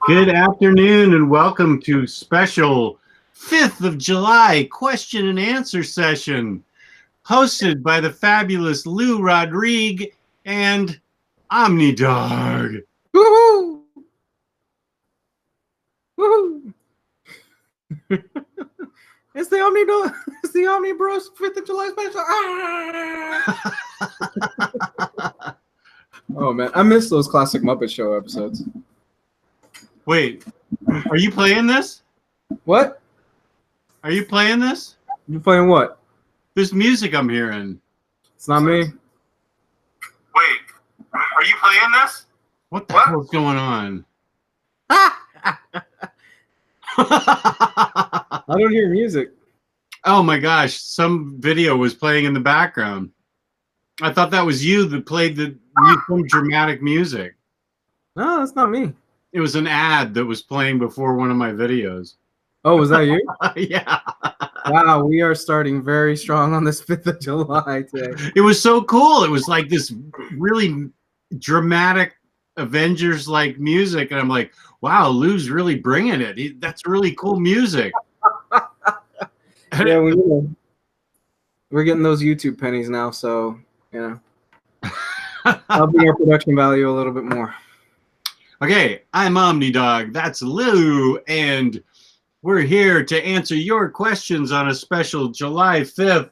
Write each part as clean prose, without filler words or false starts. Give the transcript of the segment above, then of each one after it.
Good afternoon and welcome to special 5th of July question and answer session hosted by the fabulous Lou Rodrigue and Omnidog. Woohoo! Woohoo! It's the Omnidog. It's the OmniBros 5th of July special. Ah! Oh man, I miss those classic Muppet Show episodes. Wait, are you playing this? What? Are you playing this? You playing what? There's music I'm hearing. It's not me. Wait, are you playing this? What the hell's going on? I don't hear music. Oh my gosh, some video was playing in the background. I thought that was you that played some dramatic music. No, that's not me. It was an ad that was playing before one of my videos. Oh, was that you? Yeah. Wow, we are starting very strong on this 5th of July today. It was so cool. It was like this really dramatic Avengers-like music. And I'm like, wow, Lou's really bringing it. That's really cool music. Yeah, we're getting those YouTube pennies now, so, you know. I'll be our production value a little bit more. Okay, I'm Omnidog. That's Lou. And we're here to answer your questions on a special July 5th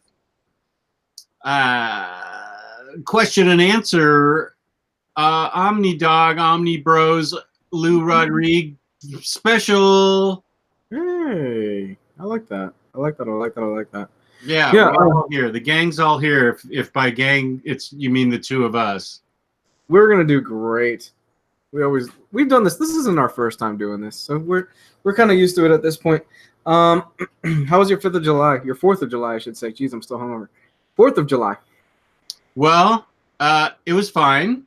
question and answer. Omnidog, Omnibros, Lou Rodrigue special. Hey, I like that. I like that. I like that. I like that. Yeah, Yeah, we're all here. The gang's all here. If by gang, you mean the two of us. We're gonna do great. We've done this. This isn't our first time doing this, so we're kind of used to it at this point. How was your 5th of July? Your 4th of July, I should say. Jeez, I'm still hungover. 4th of July. Well, it was fine.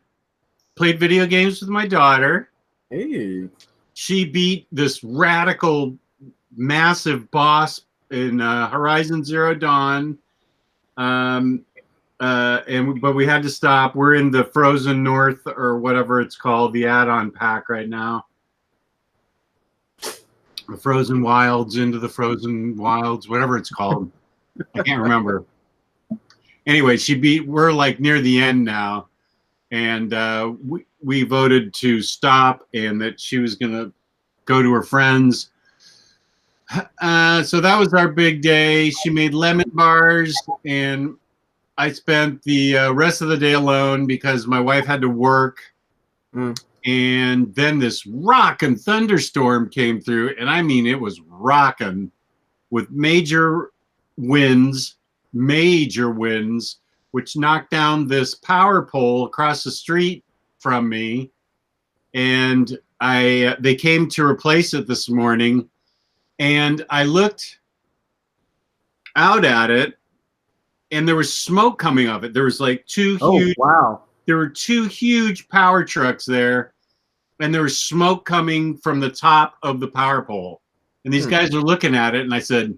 Played video games with my daughter. Hey. She beat this radical, massive boss in Horizon Zero Dawn. But we had to stop. We're in the Frozen North or whatever it's called, the add-on pack right now. The Frozen Wilds into the Frozen Wilds, whatever it's called. I can't remember. Anyway, we're like near the end now. And we voted to stop and that she was going to go to her friends. So that was our big day. She made lemon bars and I spent the rest of the day alone because my wife had to work. And then this rockin' thunderstorm came through. And I mean, it was rocking with major winds, which knocked down this power pole across the street from me. And they came to replace it this morning. And I looked out at it. And there was smoke coming off it. There was like there were two huge power trucks there, and there was smoke coming from the top of the power pole. And these guys were looking at it, and I said,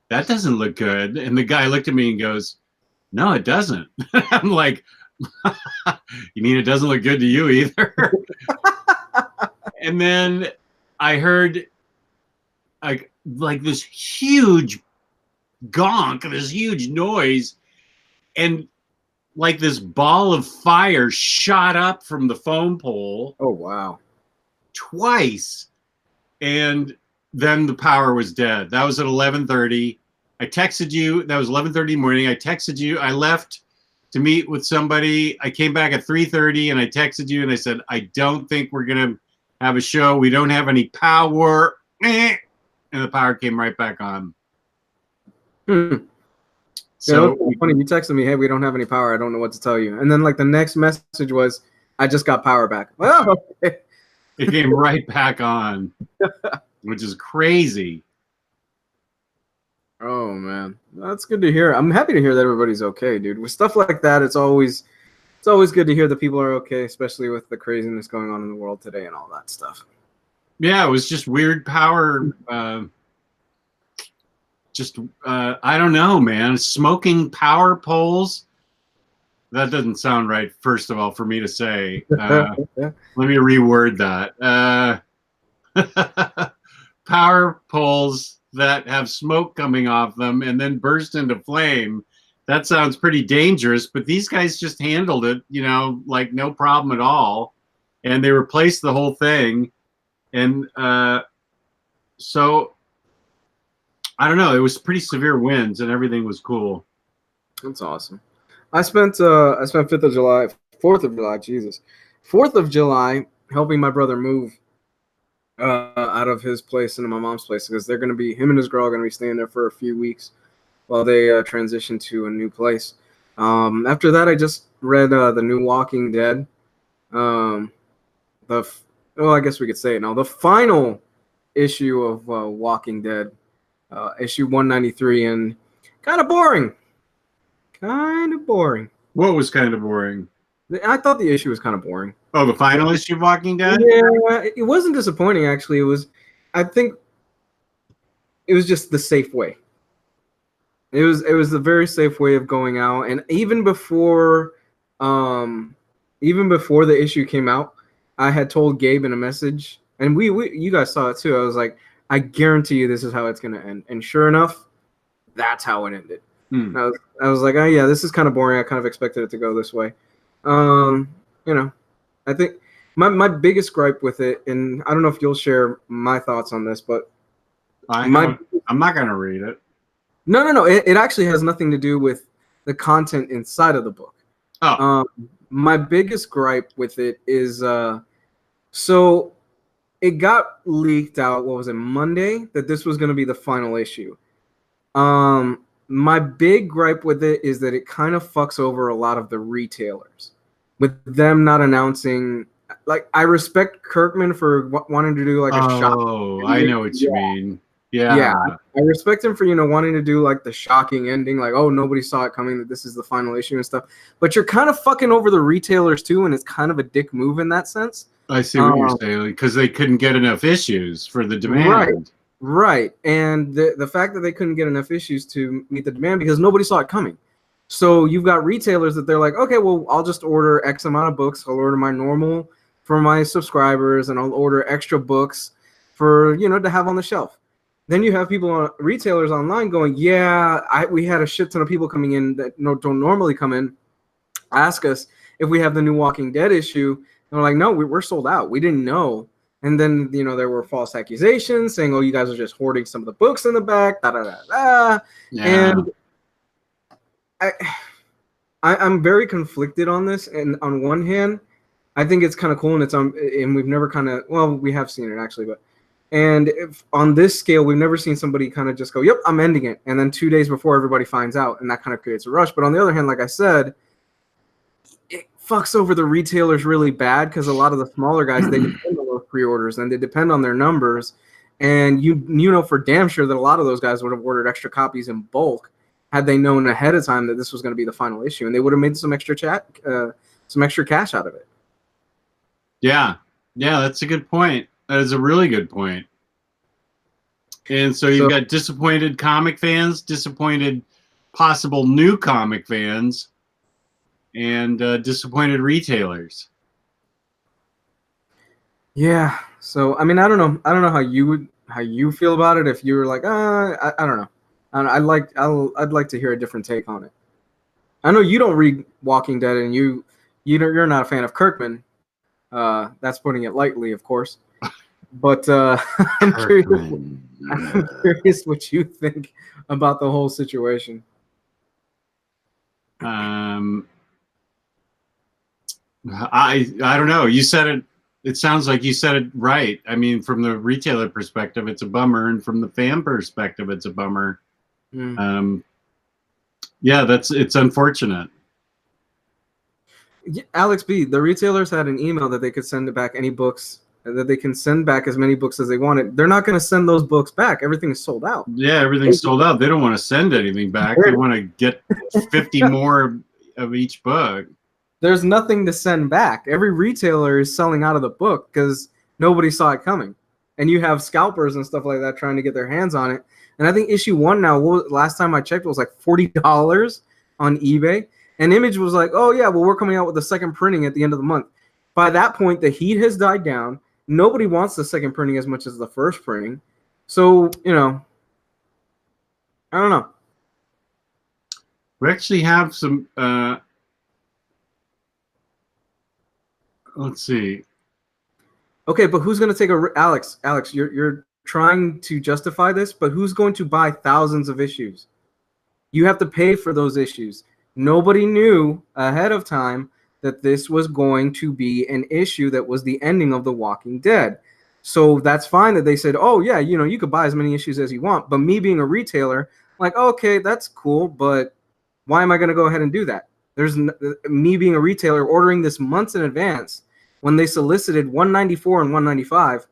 that doesn't look good. And the guy looked at me and goes, no, it doesn't. I'm like, you mean it doesn't look good to you either? And then I heard like this huge gonk, this huge noise, and like this ball of fire shot up from the phone pole. Oh wow. Twice. And then the power was dead. That was at 11:30. I texted you. That was 11:30 in the morning. I texted you. I left to meet with somebody. I came back at 3:30 and I texted you and I said, I don't think we're going to have a show. We don't have any power. And the power came right back on. So yeah, funny. You texted me, hey, we don't have any power. I don't know what to tell you. And then like the next message was, I just got power back. Well, okay. It came right back on, which is crazy. Oh man, that's good to hear. I'm happy to hear that everybody's okay, dude. With stuff like that, it's always good to hear that people are okay, especially with the craziness going on in the world today and all that stuff. Yeah, it was just weird power. I don't know, man. Smoking power poles. That doesn't sound right, first of all, for me to say. Let me reword that. power poles that have smoke coming off them and then burst into flame. That sounds pretty dangerous, but these guys just handled it, you know, like no problem at all. And they replaced the whole thing. And so I don't know, it was pretty severe winds and everything was cool. That's awesome. I spent 5th of July, 4th of July, Jesus. 4th of July helping my brother move out of his place into my mom's place because they're going to be, him and his girl are going to be staying there for a few weeks while they transition to a new place. After that, I just read the new Walking Dead. I guess we could say it now. The final issue of Walking Dead, issue 193, and kind of boring. Kind of boring. What was kind of boring? I thought the issue was kind of boring. Oh, the final issue of Walking Dead? Yeah, it wasn't disappointing, actually. It was, I think, it was just the safe way. It was a very safe way of going out. And even before the issue came out, I had told Gabe in a message, and you guys saw it too. I was like, I guarantee you this is how it's going to end. And sure enough, that's how it ended. I was like, oh yeah, this is kind of boring. I kind of expected it to go this way. You know, I think my biggest gripe with it, and I don't know if you'll share my thoughts on this, but I'm not going to read it. No. It actually has nothing to do with the content inside of the book. Oh. My biggest gripe with it is, so it got leaked out, what was it, Monday, that this was going to be the final issue. My big gripe with it is that it kind of fucks over a lot of the retailers with them not announcing. Like, I respect Kirkman for wanting to do like a shock. Oh, I know what you mean. Yeah, I respect him for, you know, wanting to do like the shocking ending, like, oh, nobody saw it coming, that this is the final issue and stuff. But you're kind of fucking over the retailers too, and it's kind of a dick move in that sense. I see what you're saying, because they couldn't get enough issues for the demand. Right. And the fact that they couldn't get enough issues to meet the demand because nobody saw it coming. So you've got retailers that they're like, okay, well, I'll just order X amount of books. I'll order my normal for my subscribers, and I'll order extra books for, you know, to have on the shelf. Then you have retailers online going, yeah, we had a shit ton of people coming in that don't normally come in, ask us if we have the new Walking Dead issue. And we're like, no, we're sold out. We didn't know. And then, you know, there were false accusations saying, oh, you guys are just hoarding some of the books in the back, Yeah. And I'm very conflicted on this. And on one hand, I think it's kind of cool, and we've never we have seen it actually, but if on this scale, we've never seen somebody kind of just go, yep, I'm ending it. And then 2 days before everybody finds out, and that kind of creates a rush. But on the other hand, like I said, it fucks over the retailers really bad because a lot of the smaller guys, they depend on those pre-orders and they depend on their numbers. And you know for damn sure that a lot of those guys would have ordered extra copies in bulk had they known ahead of time that this was going to be the final issue, and they would have made some extra cash out of it. Yeah, that's a good point. That is a really good point. And so you've got disappointed comic fans, disappointed possible new comic fans, and disappointed retailers. Yeah. So I mean, I don't know how you feel about it. If you were like, I don't know. I'd like to hear a different take on it. I know you don't read Walking Dead, and you're not a fan of Kirkman. That's putting it lightly, of course. But I'm curious what you think about the whole situation. I don't know. You said it. It sounds like you said it right. I mean, from the retailer perspective, it's a bummer, and from the fan perspective, it's a bummer. It's unfortunate. Alex B, the retailers had an email that they could send back any books, that they can send back as many books as they wanted. They're not going to send those books back. Everything is sold out. Yeah, everything's sold out. They don't want to send anything back. They want to get 50 more of each book. There's nothing to send back. Every retailer is selling out of the book because nobody saw it coming. And you have scalpers and stuff like that trying to get their hands on it. And I think issue 1 now, last time I checked, it was like $40 on eBay. And Image was like, oh, yeah, well, we're coming out with a second printing at the end of the month. By that point, the heat has died down. nobody wants the second printing as much as the first printing. So, you know, I don't know. We actually have some. Let's see. Okay, but who's going to take a Alex? Alex, you're trying to justify this, but who's going to buy thousands of issues? You have to pay for those issues. Nobody knew ahead of time that this was going to be an issue that was the ending of The Walking Dead. So that's fine that they said, oh, yeah, you know, you could buy as many issues as you want. But me being a retailer, like, okay, that's cool, but why am I going to go ahead and do that? Me being a retailer ordering this months in advance when they solicited 194 and 195,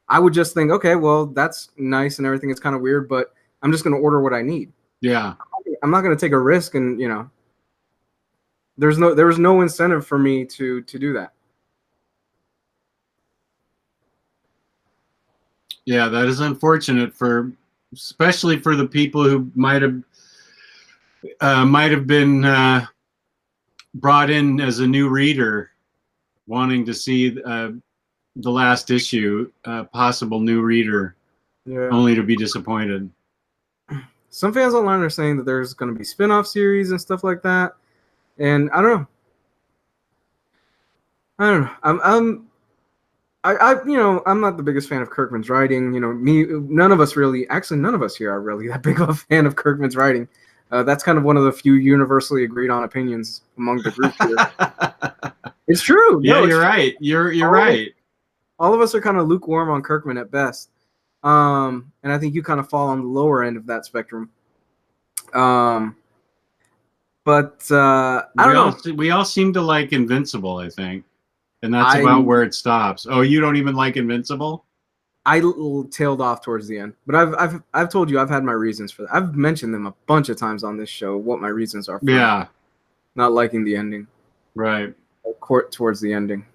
I would just think, okay, well, that's nice and everything. It's kind of weird, but I'm just going to order what I need. Yeah. I'm not going to take a risk, and you know, there was no incentive for me to do that. Yeah, that is unfortunate especially for the people who might have been brought in as a new reader, wanting to see the last issue, possible new reader, only to be disappointed. Some fans online are saying that there's going to be spin-off series and stuff like that, and I don't know. I'm not the biggest fan of Kirkman's writing. You know, none of us here are really that big of a fan of Kirkman's writing. That's kind of one of the few universally agreed on opinions among the group here. It's true. Yeah, you're right. You're right. All of us are kind of lukewarm on Kirkman at best. And I think you kind of fall on the lower end of that spectrum. But I don't know. We all seem to like Invincible, I think. And that's about where it stops. Oh, you don't even like Invincible? I tailed off towards the end. But I've told you I've had my reasons for that. I've mentioned them a bunch of times on this show, what my reasons are for not liking the ending. Right. Towards the ending.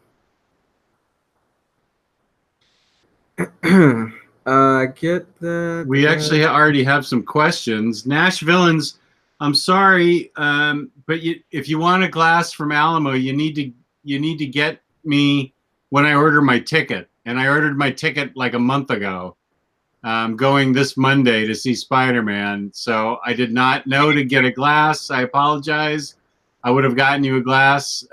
Get that. We actually already have some questions. Nash Villains, I'm sorry, but if you want a glass from Alamo, you need to get me when I order my ticket. And I ordered my ticket like a month ago. I'm going this Monday to see Spider-Man, so I did not know to get a glass. I apologize. I would have gotten you a glass.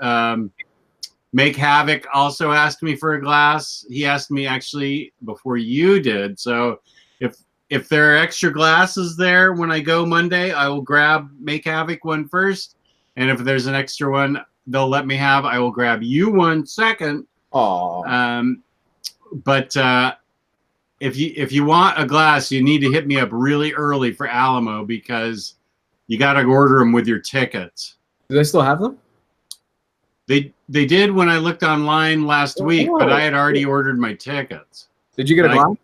Make Havoc also asked me for a glass. He asked me actually before you did. So if there are extra glasses there when I go Monday, I will grab Make Havoc one first. And if there's an extra one they'll let me have, I will grab you one second. Aww. But if you want a glass, you need to hit me up really early for Alamo because you got to order them with your tickets. Do they still have them? They did when I looked online last week, but I had already ordered my tickets. Did you get a glass?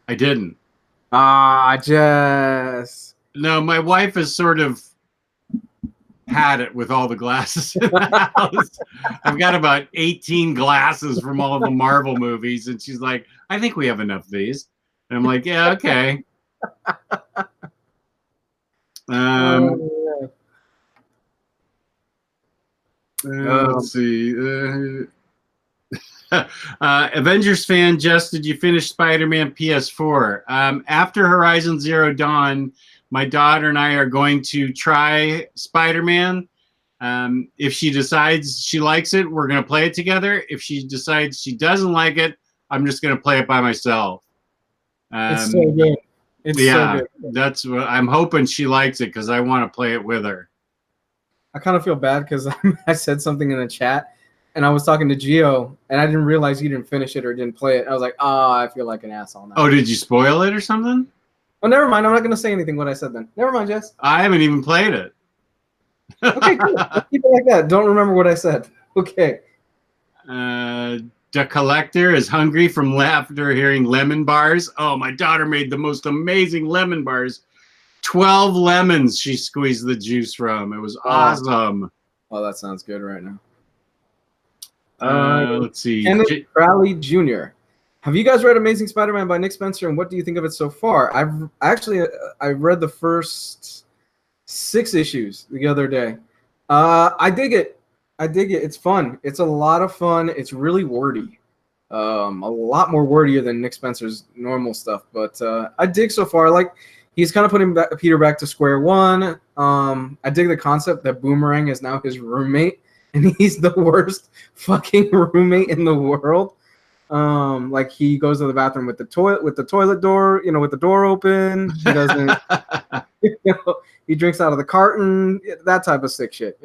I didn't. Jess. No, my wife has sort of had it with all the glasses in the house. I've got about 18 glasses from all of the Marvel movies, and she's like, I think we have enough of these. And I'm like, yeah, okay. Let's see. Avengers fan, Jess, did you finish Spider-Man PS4? After Horizon Zero Dawn, my daughter and I are going to try Spider-Man. If she decides she likes it, we're going to play it together. If she decides she doesn't like it, I'm just going to play it by myself. It's so good. It's so good. That's what I'm hoping she likes it because I want to play it with her. I kind of feel bad because I said something in the chat and I was talking to Gio and I didn't realize he didn't finish it or didn't play it. I was like, I feel like an asshole now. Oh, did you spoil it or something? Oh, never mind. I'm not going to say anything what I said then. Never mind, Jess. I haven't even played it. Okay, cool. Let's keep it like that. Don't remember what I said. Okay. The collector is hungry from laughter hearing lemon bars. Oh, my daughter made the most amazing lemon bars. 12 lemons she squeezed the juice from. It was awesome. Oh, that sounds good right now. Let's see. Kenneth Ryley Jr. Have you guys read Amazing Spider-Man by Nick Spencer, and what do you think of it so far? I read the first 6 issues the other day. I dig it. It's fun. It's a lot of fun. It's really wordy. A lot more wordier than Nick Spencer's normal stuff, but I dig so far. Like, he's kind of putting Peter back to square one. I dig the concept that Boomerang is now his roommate, and he's the worst fucking roommate in the world. Like, he goes to the bathroom with the toilet door, with the door open. He doesn't. He drinks out of the carton. That type of sick shit,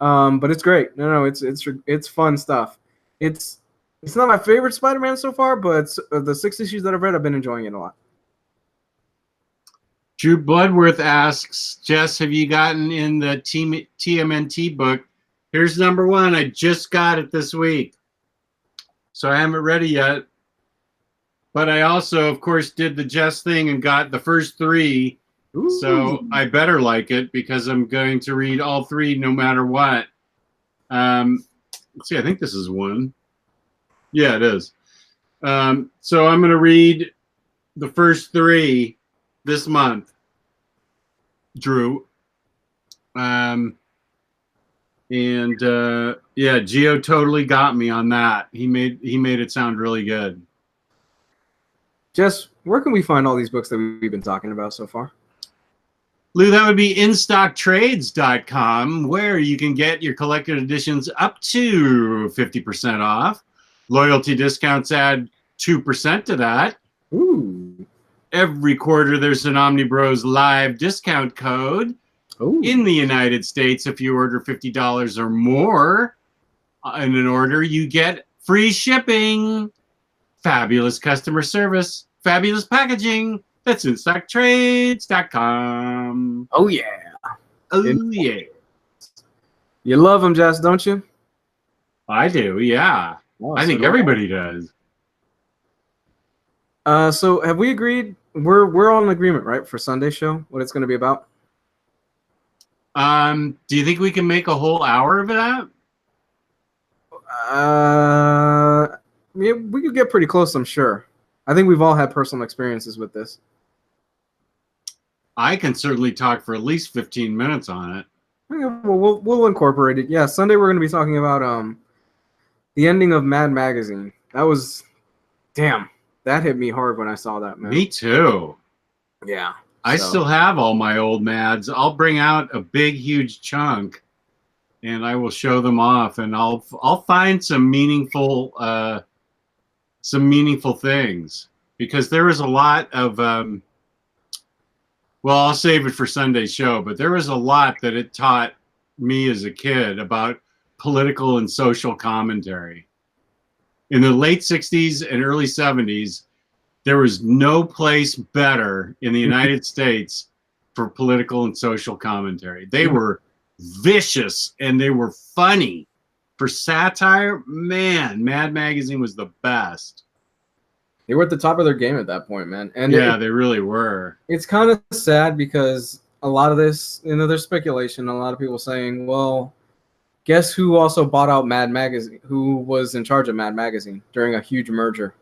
But it's great. No, it's fun stuff. It's not my favorite Spider-Man so far, but the 6 issues that I've read, I've been enjoying it a lot. Drew Bloodworth asks, Jess, have you gotten in the TMNT book? Here's number 1. I just got it this week. So I haven't read it yet. But I also, of course, did the Jess thing and got the first 3. Ooh. So I better like it because I'm going to read all 3 no matter what. Let's see, I think this is 1. Yeah, it is. So I'm going to read the first 3 this month, Drew. Yeah, Gio totally got me on that. He made it sound really good. Jess, where can we find all these books that we've been talking about so far? Lou, that would be InStockTrades.com, where you can get your collected editions up to 50% off. Loyalty discounts add 2% to that. Ooh. Every quarter, there's an Omniboslive discount code. Ooh. In the United States. If you order $50 or more in an order, you get free shipping, fabulous customer service, fabulous packaging. That's InStockTrades.com. Oh, yeah. Oh, yeah. You love them, Jess, don't you? I do, yeah. Oh, I think everybody does. So have we agreed? We're all in agreement, right, for Sunday's show, what it's going to be about? Do you think we can make a whole hour of that? Yeah, we could get pretty close, I'm sure. I think we've all had personal experiences with this. I can certainly talk for at least 15 minutes on it. Okay, well, we'll incorporate it. Yeah, Sunday we're going to be talking about the ending of Mad Magazine. That was, damn, that hit me hard when I saw that, man. Me too. Yeah. I still have all my old Mads. I'll bring out a big, huge chunk, and I will show them off, and I'll find some meaningful things, because there was a lot of well, I'll save it for Sunday's show, but there was a lot that it taught me as a kid about political and social commentary. In the late 60s and early 70s, there was no place better in the United States for political and social commentary. They were vicious and they were funny. For satire, man, Mad Magazine was the best. They were at the top of their game at that point, man. And yeah, they really were. It's kind of sad because a lot of this, there's speculation. A lot of people saying, well, guess who also bought out Mad Magazine? Who was in charge of Mad Magazine during a huge merger?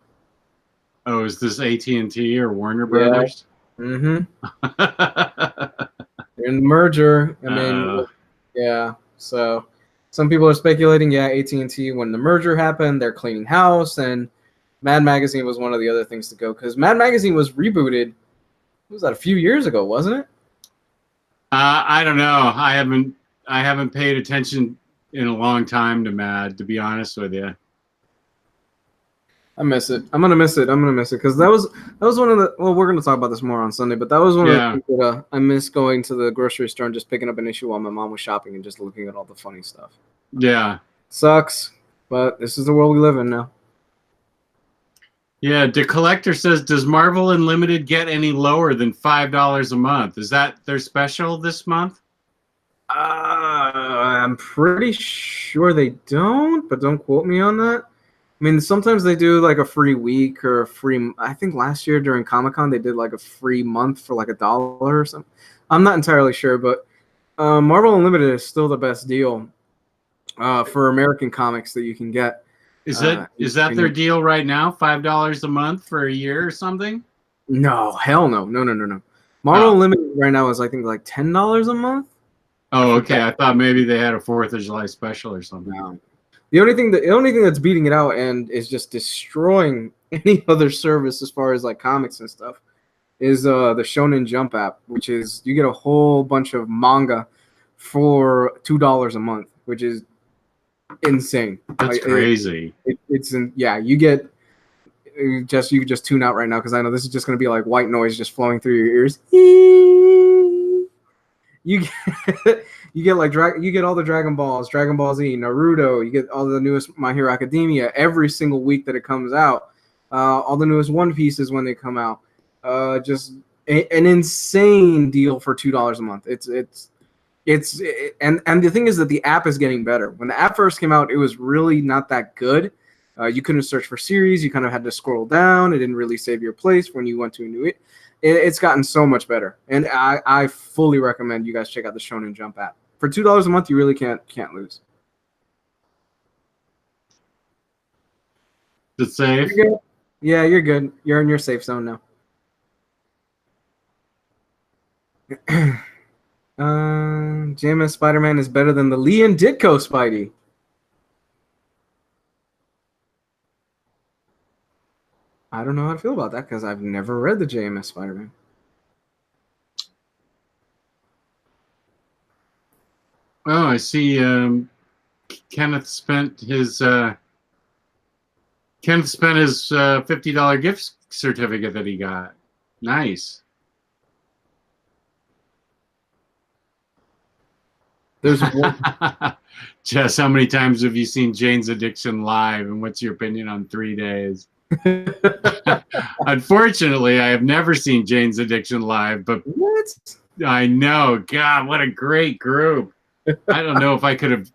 Oh, is this AT&T or Warner Brothers? Yeah. Mm-hmm. In the merger, I mean, yeah. So some people are speculating, yeah, AT&T, when the merger happened, they're cleaning house, and Mad Magazine was one of the other things to go, because Mad Magazine was rebooted. What was that, a few years ago, wasn't it? I don't know. I haven't paid attention in a long time to Mad, to be honest with you. I miss it. I'm gonna miss it because that was one of the. Well, we're gonna talk about this more on Sunday, but that was one of the things that I miss going to the grocery store and just picking up an issue while my mom was shopping and just looking at all the funny stuff. Yeah, sucks, but this is the world we live in now. Yeah, the collector says, does Marvel Unlimited get any lower than $5 a month? Is that their special this month? I'm pretty sure they don't, but don't quote me on that. I mean, sometimes they do like a free week or a free. I think last year during Comic-Con they did like a free month for like $1 or something. I'm not entirely sure, but Marvel Unlimited is still the best deal for American comics that you can get. Is that their deal right now? $5 a month for a year or something? No, hell no. Marvel Unlimited right now is I think like $10 a month. Oh, okay. I thought maybe they had a 4th of July special or something. No. The only thing that's beating it out and is just destroying any other service as far as like comics and stuff is the Shonen Jump app, which is you get a whole bunch of manga for $2 a month, which is insane. That's crazy. You get you can just tune out right now because I know this is just going to be like white noise just flowing through your ears. You get you get all the Dragon Balls, Dragon Ball Z, Naruto. You get all the newest My Hero Academia every single week that it comes out. All the newest One Pieces when they come out. Just an insane deal for $2 a month. And the thing is that the app is getting better. When the app first came out, it was really not that good. You couldn't search for series. You kind of had to scroll down. It didn't really save your place when you went to a new. It's gotten so much better, and I fully recommend you guys check out the Shonen Jump app. For $2 a month, you really can't lose. Is it safe? You're good. Yeah, you're good. You're in your safe zone now. JMS Spider-Man is better than the Lee and Ditko Spidey. I don't know how to feel about that because I've never read the JMS Spider-Man. Oh, I see. Kenneth spent his $50 gift certificate that he got. Nice. There's one. Jess, how many times have you seen Jane's Addiction live, and what's your opinion on 3 days? Unfortunately, I have never seen Jane's Addiction live, but What? I know. God, what a great group. I don't know if I could have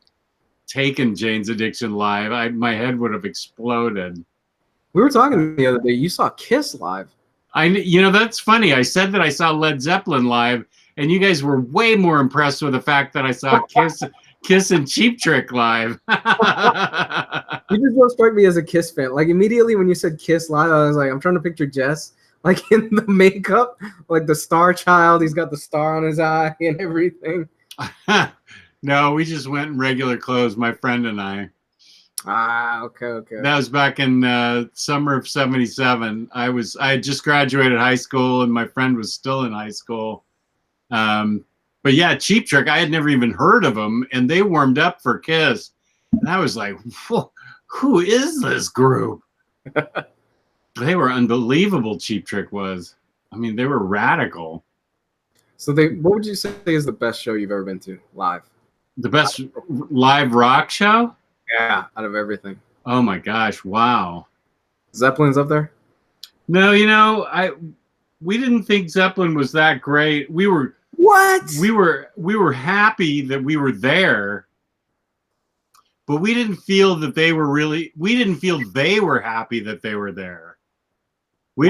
taken Jane's Addiction live. My head would have exploded. We were talking the other day. You saw Kiss live. That's funny. I said that I saw Led Zeppelin live, and you guys were way more impressed with the fact that I saw Kiss and Cheap Trick live. You just don't strike me as a Kiss fan. Like immediately when you said Kiss live, I was like, I'm trying to picture Jess like in the makeup, like the Star Child. He's got the star on his eye and everything. No, we just went in regular clothes, my friend and I. Okay. That was back in summer of '77. I had just graduated high school, and my friend was still in high school. But yeah, Cheap Trick, I had never even heard of them, and they warmed up for Kiss. And I was like, who is this group? They were unbelievable, Cheap Trick was. I mean, they were radical. So what would you say is the best show you've ever been to live? The best live rock show? Yeah, out of everything. Oh my gosh, wow. Zeppelin's up there? No, we didn't think Zeppelin was that great. We were happy that we were there, but we didn't feel that they were happy that they were there. We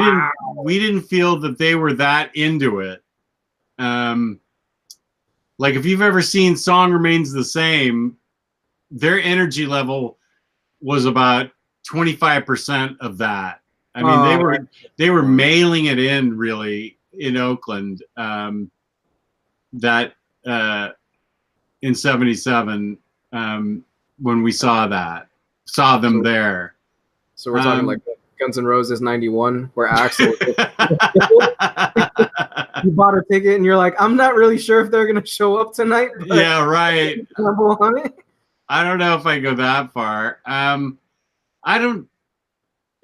didn't feel that they were that into it. Like if you've ever seen Song Remains the Same, their energy level was about 25% of that. I mean, they were mailing it in really in Oakland. That in '77 when we saw them there. So we're talking like Guns N' Roses '91, where Axl you bought a ticket and you're like, I'm not really sure if they're gonna show up tonight. But yeah, right. On it. I don't know if I go that far.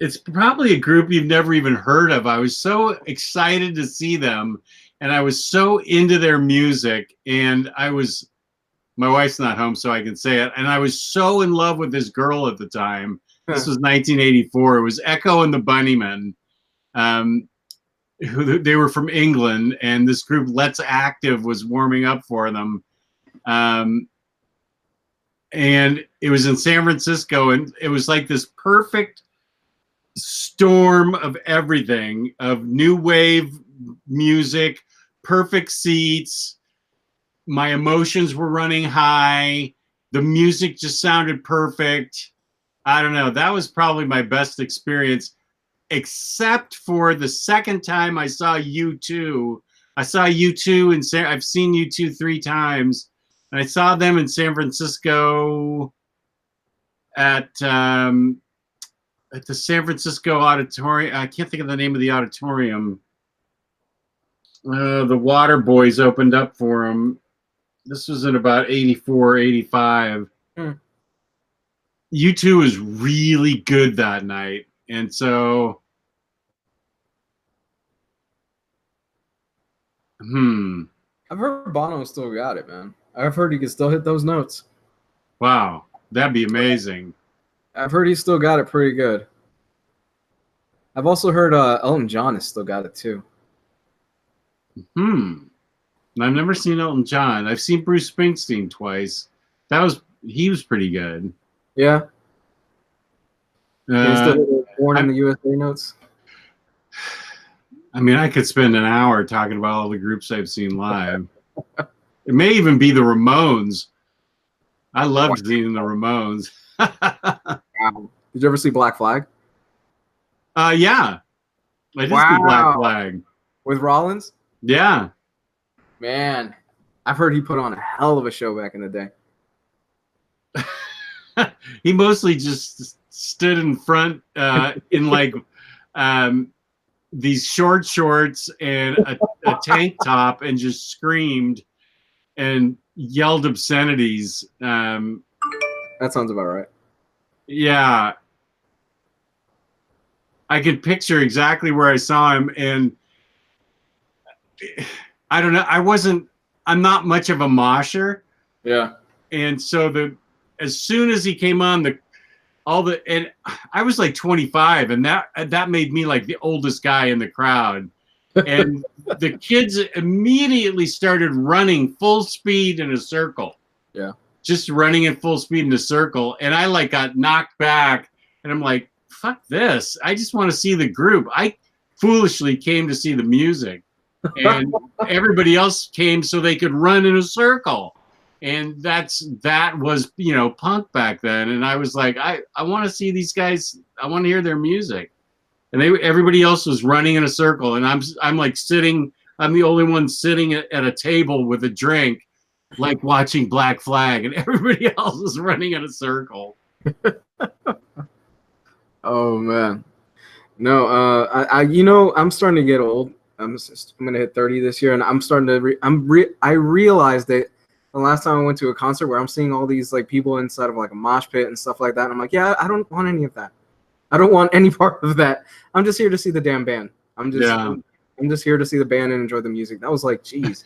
It's probably a group you've never even heard of. I was so excited to see them, and I was so into their music, and my wife's not home, so I can say it, and I was so in love with this girl at the time. This was 1984. It was Echo and the Bunnymen. They were from England, and this group, Let's Active, was warming up for them. And it was in San Francisco, and it was like this perfect storm of everything, of new wave music, perfect seats. My emotions were running high. The music just sounded perfect. I don't know. That was probably my best experience, except for the second time I saw U2. I saw U2 I've seen U2 3 times. And I saw them in San Francisco at the San Francisco auditorium. I can't think of the name of the auditorium. The Water Boys opened up for him. This was in about 84, 85. U2 was really good that night. And so, I've heard Bono still got it, man. I've heard he can still hit those notes. Wow, that'd be amazing. I've heard he's still got it pretty good. I've also heard Elton John has still got it too. I've never seen Elton John. I've seen Bruce Springsteen twice. He was pretty good. Yeah. Can you still hit Born in the USA notes? I mean, I could spend an hour talking about all the groups I've seen live. It may even be the Ramones. I loved seeing the Ramones. Wow. Did you ever see Black Flag? Yeah. I did see Black Flag. With Rollins? Yeah. Man, I've heard he put on a hell of a show back in the day. He mostly just stood in front in like these short shorts and a tank top and just screamed and yelled obscenities. That sounds about right. Yeah. I could picture exactly where I saw him, and I don't know. I'm not much of a mosher. Yeah. And so as soon as he came on, and I was like 25, and that made me like the oldest guy in the crowd. And the kids immediately started running full speed in a circle. Yeah. Just running at full speed in a circle. And I like got knocked back, and I'm like, fuck this. I just want to see the group. I foolishly came to see the music, and everybody else came so they could run in a circle. And that was, punk back then. And I was like, I want to see these guys. I want to hear their music. And everybody else was running in a circle, and I'm like sitting. I'm the only one sitting at a table with a drink, like watching Black Flag, and everybody else is running in a circle. Oh man, no. I'm starting to get old. I'm gonna hit 30 this year, and I'm starting to. I realized that the last time I went to a concert where I'm seeing all these like people inside of like a mosh pit and stuff like that, and I'm like, yeah, I don't want any of that. I don't want any part of that. I'm just here to see the damn band. I'm just here to see the band and enjoy the music. That was like, geez,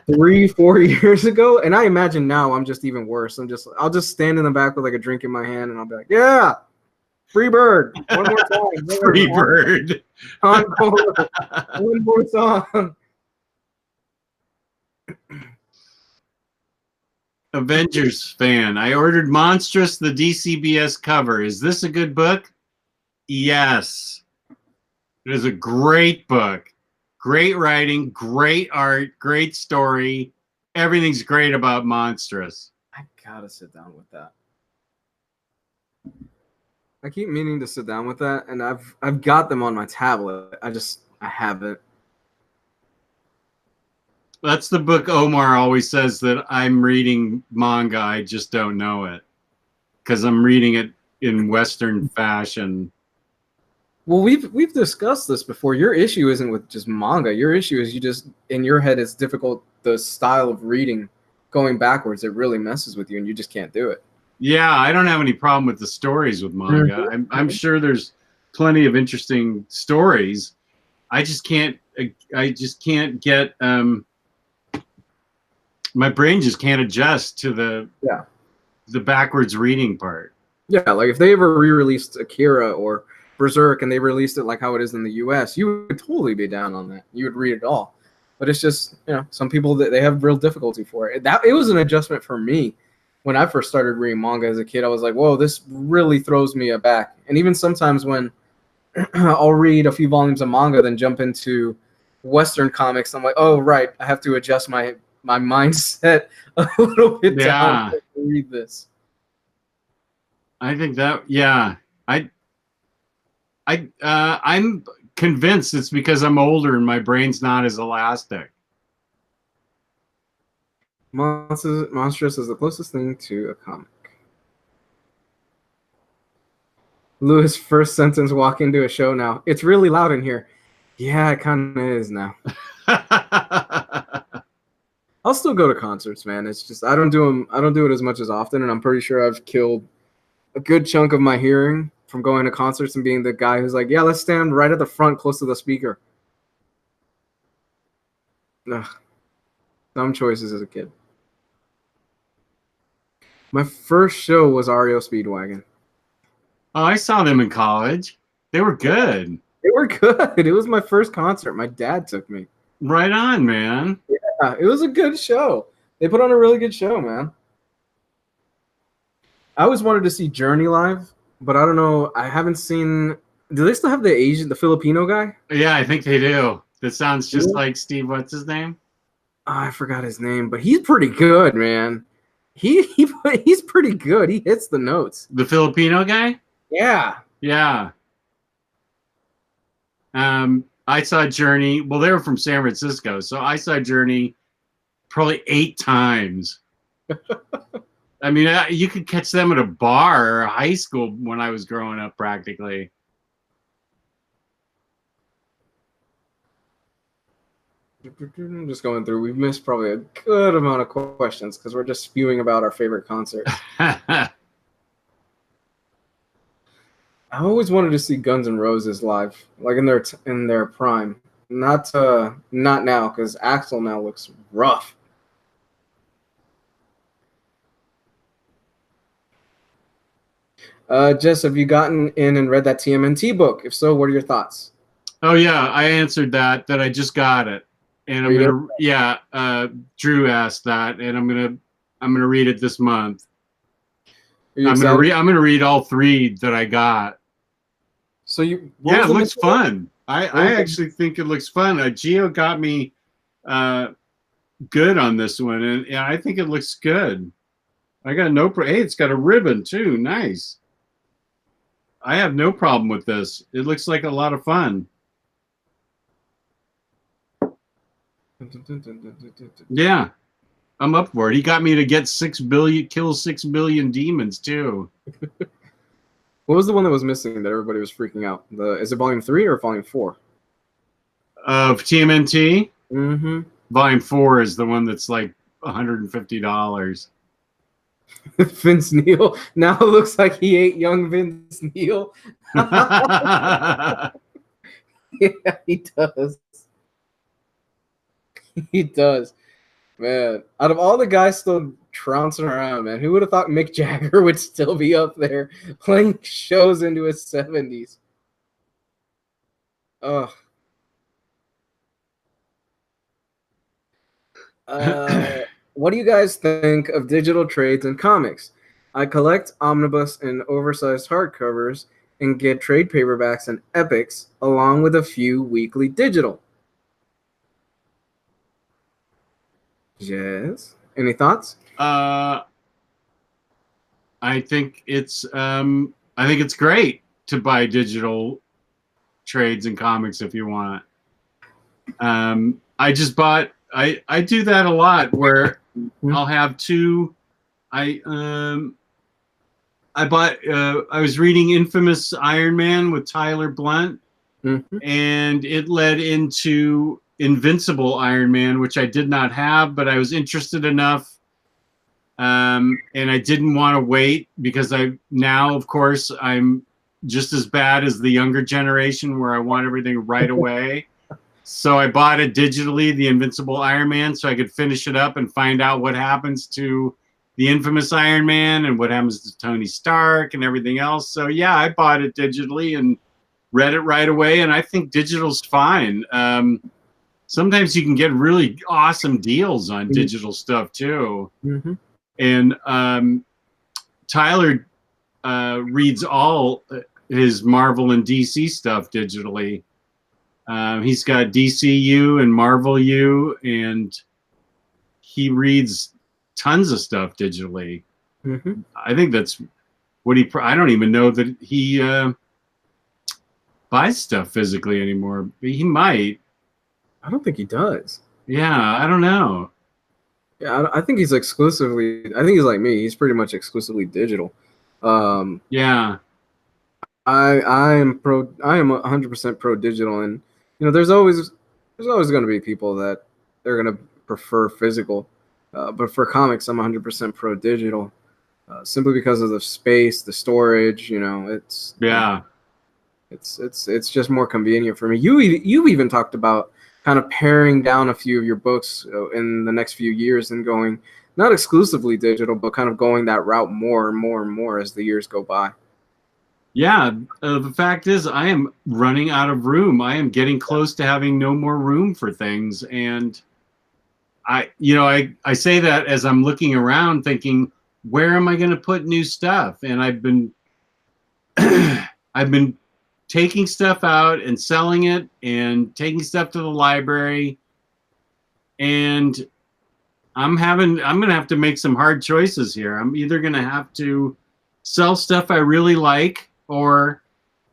3-4 years ago. And I imagine now I'm just even worse. I'll just stand in the back with like a drink in my hand, and I'll be like, yeah, free bird. One more time. Free bird. Encore. One more song. Avengers fan. I ordered Monstrous, the DCBS cover. Is this a good book? Yes. It is a great book. Great writing, great art, great story. Everything's great about Monstrous. I gotta sit down with that. I keep meaning to sit down with that, and I've got them on my tablet. I haven't. That's the book Omar always says that I'm reading manga. I just don't know it because I'm reading it in Western fashion. Well, we've discussed this before. Your issue isn't with just manga. Your issue is you just, in your head, it's difficult. The style of reading going backwards, it really messes with you, and you just can't do it. Yeah, I don't have any problem with the stories with manga. I'm sure there's plenty of interesting stories. I just can't get my brain just can't adjust to the backwards reading part. Yeah, like if they ever re-released Akira or Berserk and they released it like how it is in the US, you would totally be down on that. You would read it all. But it's just, some people that they have real difficulty for it. It was an adjustment for me when I first started reading manga as a kid. I was like, whoa, this really throws me aback. And even sometimes when I'll read a few volumes of manga, then jump into Western comics, I'm like, oh, right, I have to adjust my mindset a little bit down to read this. I think that, yeah. I'm convinced it's because I'm older and my brain's not as elastic. Monstrous is the closest thing to a comic. Lewis' first sentence walk into a show now. It's really loud in here. Yeah, it kind of is now. I'll still go to concerts, man. It's just I don't do them. I don't do it as much as often, and I'm pretty sure I've killed a good chunk of my hearing from going to concerts and being the guy who's like, "Yeah, let's stand right at the front, close to the speaker." Ugh, dumb choices as a kid. My first show was REO Speedwagon. Oh, I saw them in college. They were good. They were good. It was my first concert. My dad took me. Right on, man. Yeah, it was a good show. They put on a really good show, man. I always wanted to see Journey live, but I don't know. I haven't seen. Do they still have the Filipino guy? Yeah, I think they do. That sounds just like Steve. What's his name? Oh, I forgot his name, but he's pretty good, man. He's pretty good. He hits the notes. The Filipino guy? Yeah. Yeah. I saw Journey. Well, they were from San Francisco, so I saw Journey probably 8 times. I mean, you could catch them at a bar or high school when I was growing up, practically. I'm just going through. We've missed probably a good amount of questions because we're just spewing about our favorite concerts. I always wanted to see Guns N' Roses live, like in their prime. Not now, because Axl now looks rough. Jess, have you gotten in and read that TMNT book? If so, what are your thoughts? Oh yeah, I answered that I just got it, and I'm gonna Drew asked that, and I'm gonna read it this month. I'm gonna read all 3 that I got. So it looks fun. I actually think it looks fun. Geo got me good on this one, and I think it looks good. I got hey, it's got a ribbon too. Nice. I have no problem with this. It looks like a lot of fun. Yeah, I'm up for it. He got me to get kill 6 billion demons too. What was the one that was missing that everybody was freaking out? Is it volume 3 or volume 4? Of TMNT? Mm-hmm. Volume 4 is the one that's like $150. Vince Neil. Now it looks like he ate young Vince Neil. Yeah, he does. He does. Man, out of all the guys still trouncing around, man, who would have thought Mick Jagger would still be up there playing shows into his 70s? Ugh. What do you guys think of digital trades and comics? I collect omnibus and oversized hardcovers and get trade paperbacks and epics along with a few weekly digital. Yes. Any thoughts? I think it's great to buy digital trades and comics if you want. I just bought. I do that a lot where I'll have 2. I was reading Infamous Iron Man with Tyler Blunt, and it led into Invincible Iron Man, which I did not have, but I was interested enough, and I didn't want to wait because of course, I'm just as bad as the younger generation where I want everything right away. So I bought it digitally, the Invincible Iron Man, so I could finish it up and find out what happens to the Infamous Iron Man and what happens to Tony Stark and everything else. So yeah, I bought it digitally and read it right away, and I think digital's fine. Sometimes you can get really awesome deals on digital stuff too. And Tyler reads all his Marvel and DC stuff digitally. He's got DCU and Marvel U, and he reads tons of stuff digitally. I think that's what I don't even know that he buys stuff physically anymore. He might. I don't think he does. Yeah, I don't know. Yeah, I think he's exclusively. I think he's like me. He's pretty much exclusively digital. Yeah. I am 100% pro digital, and there's always going to be people that they're going to prefer physical, but for comics, I'm 100% pro digital, simply because of the space, the storage. Yeah. It's just more convenient for me. You've even talked about kind of paring down a few of your books in the next few years and going not exclusively digital, but kind of going that route more and more and more as the years go by. Yeah, the fact is, I am running out of room. I am getting close to having no more room for things, and I say that as I'm looking around, thinking, where am I going to put new stuff? And I've been taking stuff out and selling it, and taking stuff to the library, and I'm going to have to make some hard choices here. I'm either going to have to sell stuff I really like, or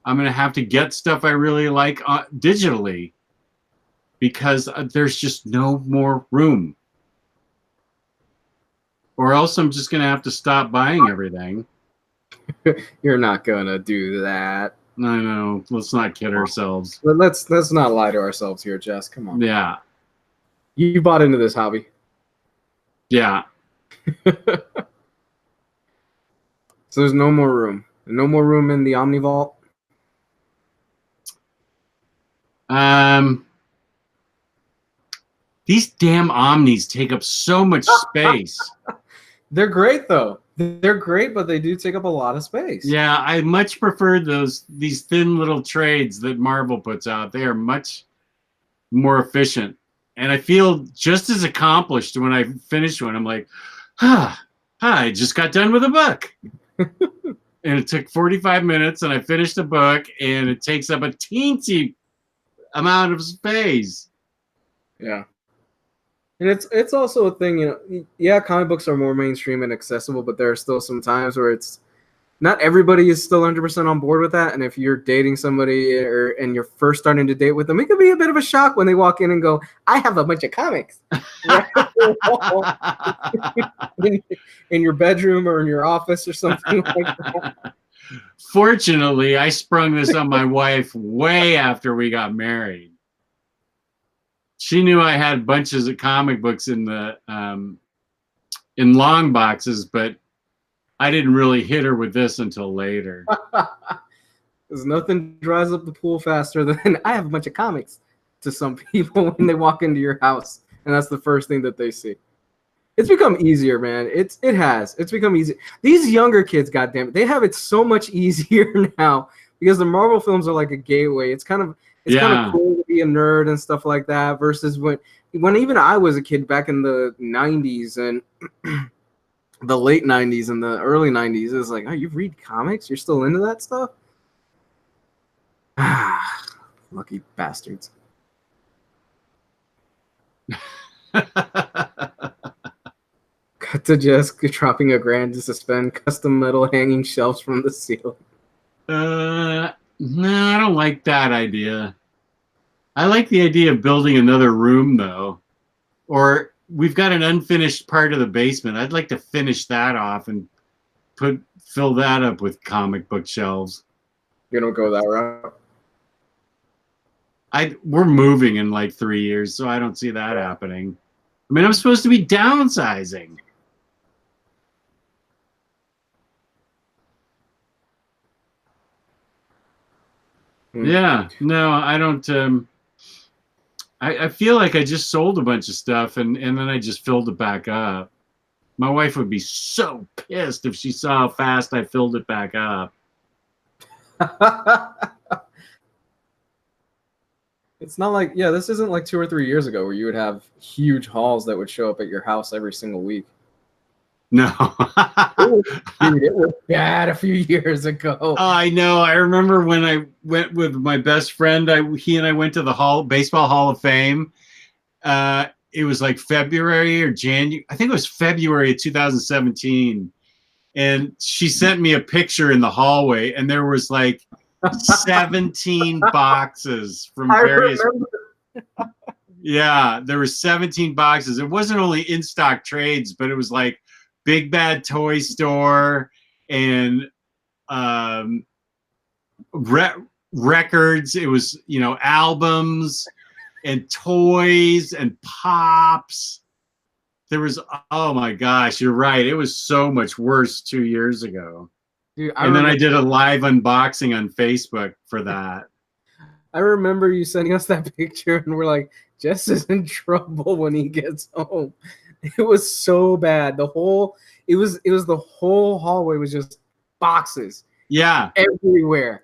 I'm going to have to get stuff I really like digitally, because there's just no more room. Or else I'm just going to have to stop buying everything. You're not going to do that. I know. Let's not kid ourselves. Let's not lie to ourselves here, Jess. Come on. Yeah. You bought into this hobby. Yeah. So there's no more room. No more room in the Omni Vault. These damn Omnis take up so much space. They're great though. They're great, but they do take up a lot of space. Yeah, I much prefer these thin little trades that Marvel puts out. They are much more efficient, and I feel just as accomplished when I finish one. I'm like, I just got done with a book. And it took 45 minutes, and I finished the book, and it takes up a teensy amount of space. Yeah. And it's also a thing, yeah, comic books are more mainstream and accessible, but there are still some times where it's not everybody is still 100% on board with that. And if you're dating somebody and you're first starting to date with them, it could be a bit of a shock when they walk in and go, I have a bunch of comics. In your bedroom or in your office or something like that. Fortunately, I sprung this on my wife way after we got married. She knew I had bunches of comic books in the in long boxes, but I didn't really hit her with this until later. Because nothing dries up the pool faster than I have a bunch of comics to some people when they walk into your house, and that's the first thing that they see. It's become easier, man. It's become easy. These younger kids, goddamn it, they have it so much easier now because the Marvel films are like a gateway. It's kind of cool to be a nerd and stuff like that. Versus when even I was a kid back in the 90s and the late 90s and the early 90s, it's like, oh, you read comics? You're still into that stuff? Lucky bastards. Cut to Jess dropping $1,000 to suspend custom metal hanging shelves from the ceiling. No, I don't like that idea. I like the idea of building another room, though. Or we've got an unfinished part of the basement. I'd like to finish that off and fill that up with comic book shelves. You don't go that route? We're moving in like 3 years, so I don't see that happening. I mean, I'm supposed to be downsizing. Yeah, no, I don't. I feel like I just sold a bunch of stuff and then I just filled it back up. My wife would be so pissed if she saw how fast I filled it back up. It's not like, this isn't like 2 or 3 years ago where you would have huge hauls that would show up at your house every single week. No. It was bad a few years ago. Oh, I know. I remember when I went with my best friend, he and I went to the Baseball Hall of Fame. It was like February or January. I think it was February of 2017. And she sent me a picture in the hallway, and there was like 17 boxes from various. Yeah, there were 17 boxes. It wasn't only InStockTrades, but it was like Big Bad Toy Store and records. It was, you know, albums and toys and pops. There was, oh my gosh, you're right. It was so much worse 2 years ago. Dude, and then I did a live unboxing on Facebook for that. I remember you sending us that picture, and we're like, Jess is in trouble when he gets home. It was so bad. It was the whole hallway was just boxes. Yeah. Everywhere.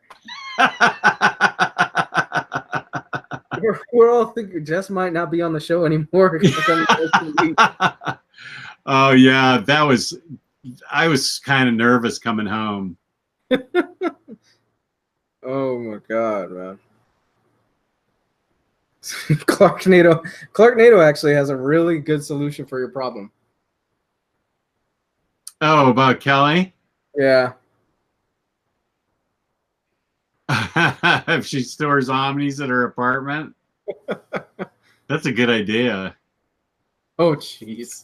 We're all thinking Jess might not be on the show anymore. Oh yeah, I was kind of nervous coming home. Oh my god, man. Clark Nato actually has a really good solution for your problem. Oh, about Kelly? Yeah. If she stores Omnis at her apartment? That's a good idea. Oh, jeez.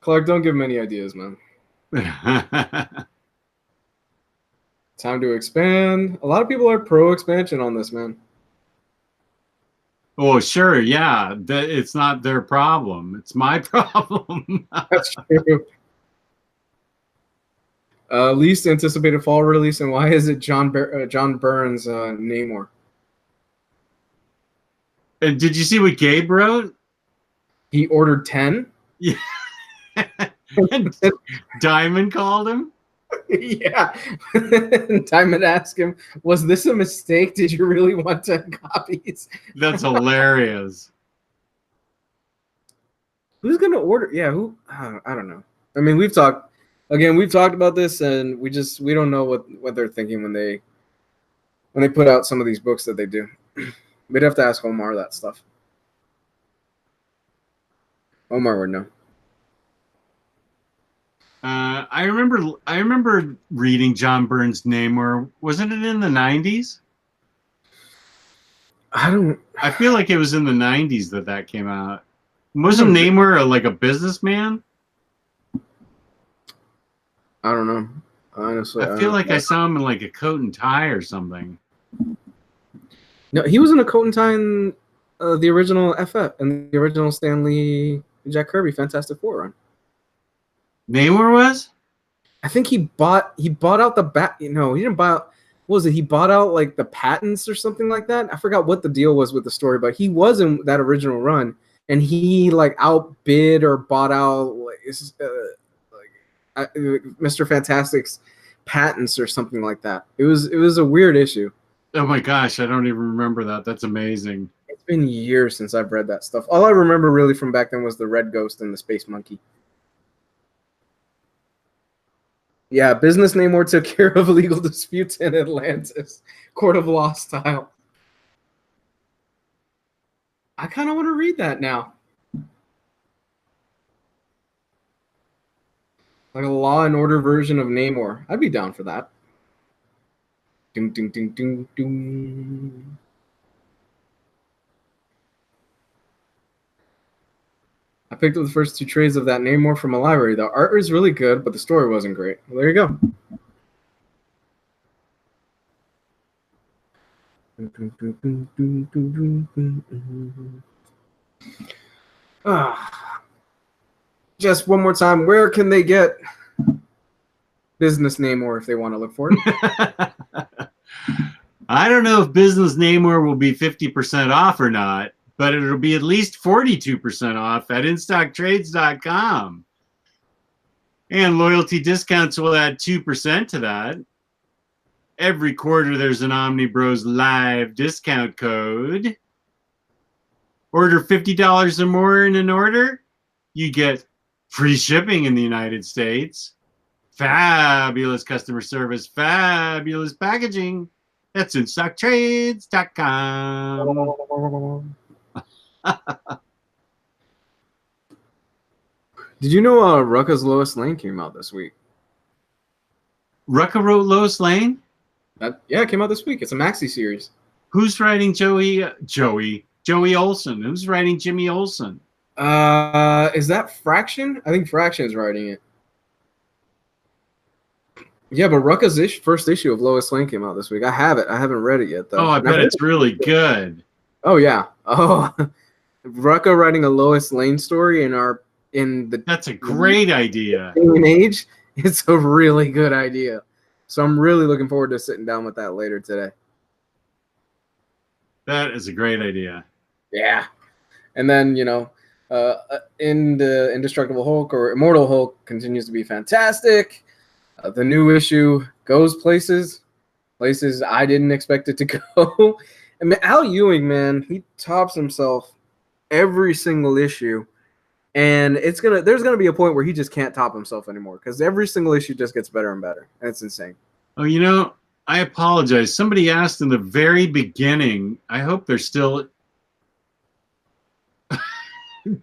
Clark, don't give him any ideas, man. Time to expand. A lot of people are pro expansion on this, man. Oh, sure, yeah. It's not their problem. It's my problem. That's true. Least anticipated fall release, and why is it John Byrne's Namor? And did you see what Gabe wrote? He ordered 10? Yeah. And Diamond called him? Yeah. Diamond asked him, was this a mistake? Did you really want 10 copies? That's hilarious. Who's going to order? Yeah, who? I don't know. I mean, we've talked about this, and we don't know what they're thinking when they put out some of these books that they do. We'd have to ask Omar that stuff. Omar would know. I remember reading John Byrne's Namor. Wasn't it in the 90s? I feel like it was in the 90s that came out. Wasn't Namor like a businessman? I don't know. Honestly, I feel like I saw him in like a coat and tie or something. No, he was in a coat and tie in the original FF and the original Stan Lee Jack Kirby Fantastic Four run. Namor was? I think he bought out the back. No, he didn't buy out. What was it? He bought out like the patents or something like that. I forgot what the deal was with the story, but he was in that original run, and he like outbid or bought out Mr. Fantastic's patents or something like that. It was a weird issue. Oh my gosh, I don't even remember that. That's amazing. It's been years since I've read that stuff. All I remember really from back then was the Red Ghost and the Space Monkey. Yeah, business Namor took care of legal disputes in Atlantis, court of law style. I kind of want to read that now. Like a Law and Order version of Namor. I'd be down for that. Ding, ding, ding, ding, ding. I picked up the first 2 trades of that Namor from a library. The art was really good, but the story wasn't great. Well, there you go. Just one more time, where can they get business Namor if they want to look for it? I don't know if business Namor will be 50% off or not, but it'll be at least 42% off at InStockTrades.com. And loyalty discounts will add 2% to that. Every quarter there's an Omniboslive discount code. Order $50 or more in an order, you get free shipping in the United States, fabulous customer service, fabulous packaging. That's InStockTrades.com. Did you know Rucka's Lois Lane came out this week? Rucka wrote Lois Lane? Yeah, it came out this week. It's a maxi series. Who's writing Joey Olsen? Who's writing Jimmy Olsen? Is that Fraction? I think Fraction is writing it. Yeah, but Rucka's first issue of Lois Lane came out this week. I have it. I haven't read it yet, though. Oh, I bet it's really good. Oh, yeah. Oh, Rucka writing a Lois Lane story That's a great idea. day and age. It's a really good idea. So I'm really looking forward to sitting down with that later today. That is a great idea. Yeah. And then, in the Indestructible Hulk or Immortal Hulk continues to be fantastic. The new issue goes places I didn't expect it to go. I mean, Al Ewing, man, he tops himself every single issue, and there's gonna be a point where he just can't top himself anymore because every single issue just gets better and better, and it's insane. Oh, I apologize. Somebody asked in the very beginning. I hope they're still.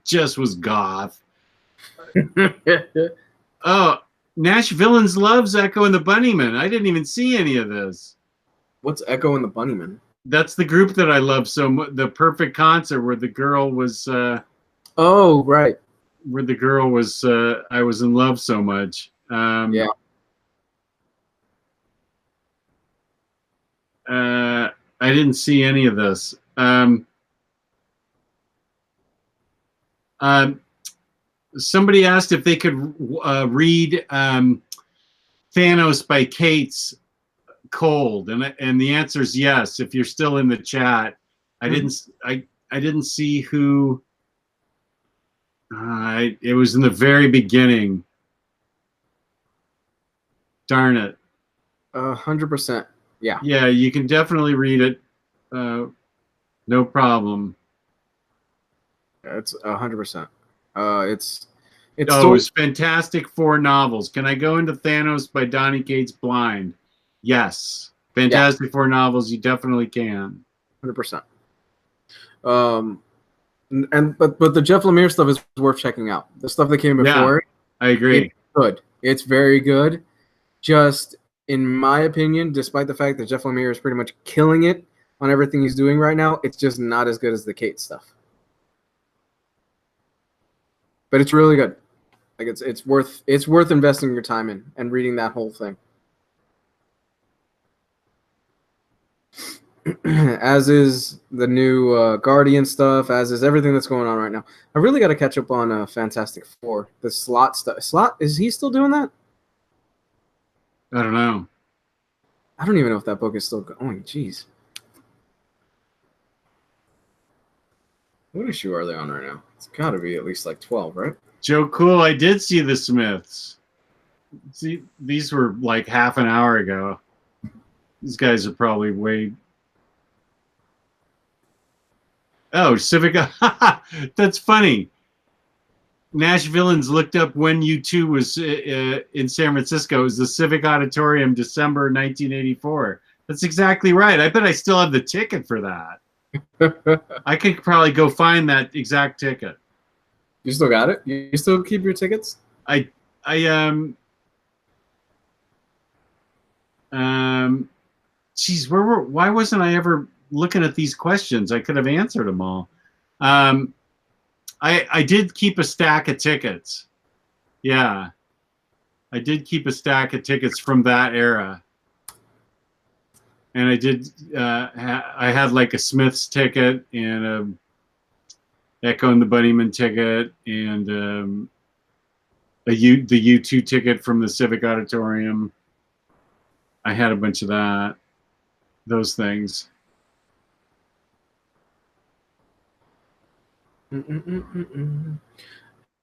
Just was goth. Oh. Nash Villains loves Echo and the Bunnymen. I didn't even see any of this. What's Echo and the Bunnymen? That's the group that I love so much. The Perfect Concert, where the girl was. Oh, right. Where the girl was. I was in love so much. Yeah. I didn't see any of this. Somebody asked if they could read Thanos by Kate's Cold, and the answer is yes. If you're still in the chat, I didn't see who. It was in the very beginning. Darn it. 100%. Yeah. Yeah, you can definitely read it. No problem. It's 100%. It's it's Fantastic Four novels. Can I go into Thanos by Donny Cates Blind? Yes. Fantastic Four novels, you definitely can. 100%. But the Jeff Lemire stuff is worth checking out. The stuff that came before. Yeah, I agree. It's good. It's very good. Just in my opinion, despite the fact that Jeff Lemire is pretty much killing it on everything he's doing right now, it's just not as good as the Kate stuff. But it's really good. Like it's worth investing your time in and reading that whole thing. As is the new Guardian stuff, as is everything that's going on right now. I really got to catch up on Fantastic Four. The Slott stuff. Slott, is he still doing that? I don't know. I don't even know if that book is still going. Jeez. What issue are they on right now? It's got to be at least like 12, right? Joe Cool, I did see the Smiths. See, these were like half an hour ago. These guys are probably way... Oh, Civic... That's funny. Nash Villains looked up when U2 was in San Francisco. It was the Civic Auditorium, December 1984. That's exactly right. I bet I still have the ticket for that. I could probably go find that exact ticket. You still got it? You still keep your tickets? Geez, why wasn't I ever looking at these questions? I could have answered them all. I did keep a stack of tickets. Yeah. I did keep a stack of tickets from that era. And I did, I had like a Smiths ticket and a Echo and the Bunnymen ticket and the U2 ticket from the Civic Auditorium. I had a bunch of those things.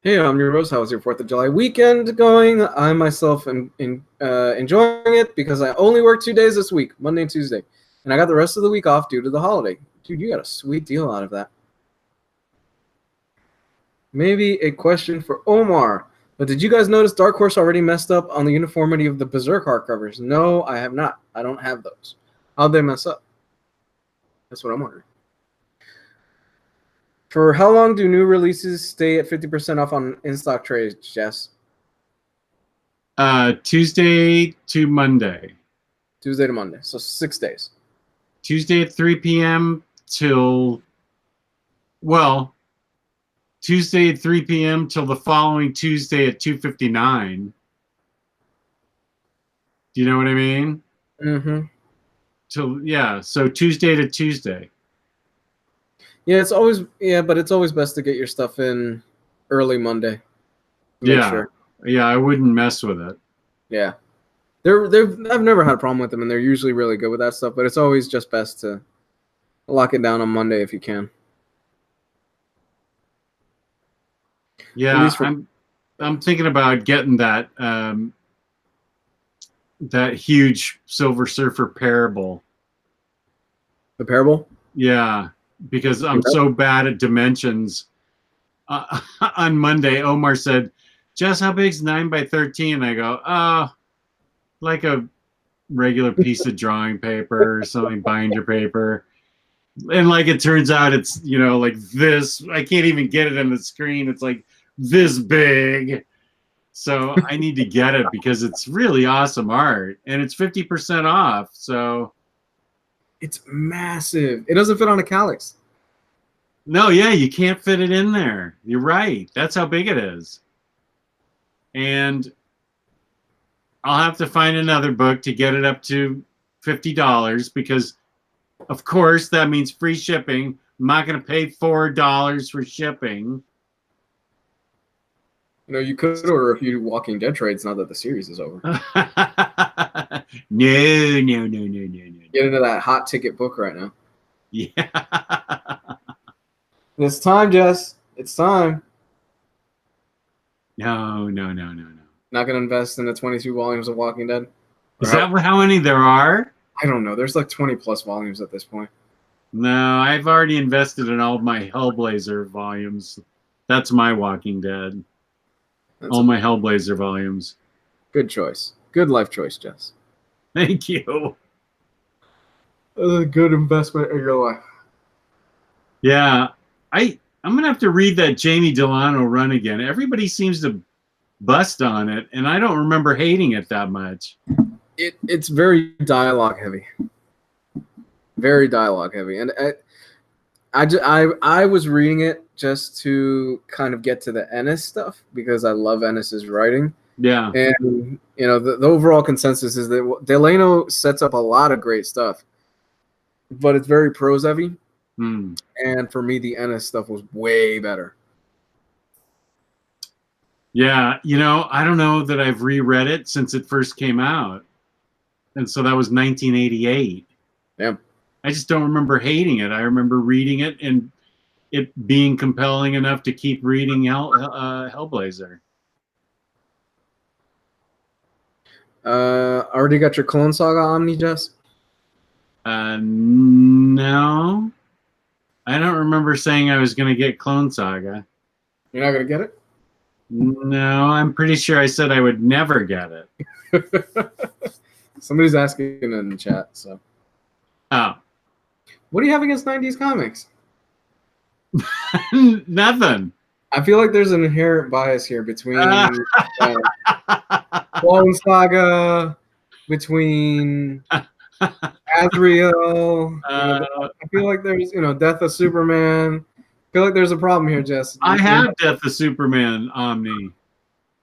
Hey, Omnibros, how was your 4th of July weekend going? I myself am enjoying it because I only worked 2 days this week, Monday and Tuesday. And I got the rest of the week off due to the holiday. Dude, you got a sweet deal out of that. Maybe a question for Omar. But did you guys notice Dark Horse already messed up on the uniformity of the Berserk hardcovers? No, I have not. I don't have those. How'd they mess up? That's what I'm wondering. For how long do new releases stay at 50% off on InStockTrades, Jess? Tuesday to Monday. Tuesday to Monday, so 6 days. Tuesday at 3 p.m. till, well, Tuesday at 3 p.m. till the following Tuesday at 2:59. Do you know what I mean? Mm-hmm. So Tuesday to Tuesday. Yeah, but it's always best to get your stuff in early Monday. Make sure. Yeah, I wouldn't mess with it. Yeah. I've never had a problem with them, and they're usually really good with that stuff, but it's always just best to lock it down on Monday if you can. Yeah, I'm thinking about getting that that huge Silver Surfer parable. The parable? Yeah, because I'm so bad at dimensions. On Monday, Omar said, "Jess, how big's 9 by 13?" I go, like a regular piece of drawing paper or something, binder paper." And like it turns out, it's like this. I can't even get it on the screen. It's like this big. So I need to get it because it's really awesome art, and it's 50% off. So it's massive. It doesn't fit on a calyx. No, yeah, you can't fit it in there. You're right. That's how big it is. And I'll have to find another book to get it up to $50 because, of course, that means free shipping. I'm not going to pay $4 for shipping. You could order a few Walking Dead trades now that the series is over. No. Get into that hot ticket book right now. Yeah. It's time, Jess. It's time. No. Not going to invest in the 22 volumes of Walking Dead? Is that how many there are? I don't know. There's like 20 plus volumes at this point. No, I've already invested in all of my Hellblazer volumes. That's my Walking Dead. All my Hellblazer volumes. Good choice. Good life choice, Jess. Thank you. A good investment in your life. Yeah. I'm going to have to read that Jamie Delano run again. Everybody seems to bust on it, and I don't remember hating it that much. It's very dialogue heavy. Very dialogue heavy. And I was reading it just to kind of get to the Ennis stuff because I love Ennis's writing. Yeah. And, the overall consensus is that Delano sets up a lot of great stuff, but it's very prose heavy. And for me, the Ennis stuff was way better. Yeah. I don't know that I've reread it since it first came out. And so that was 1988. Yeah. I just don't remember hating it. I remember reading it and it being compelling enough to keep reading Hellblazer. Already got your Clone Saga Omni, Jess? No. I don't remember saying I was going to get Clone Saga. You're not going to get it? No, I'm pretty sure I said I would never get it. Somebody's asking in the chat, so. Oh. What do you have against 90s comics? Nothing. I feel like there's an inherent bias here between Clone Saga, between Azrael. I feel like there's, Death of Superman. I feel like there's a problem here, Jess. I have Death of Superman Omni.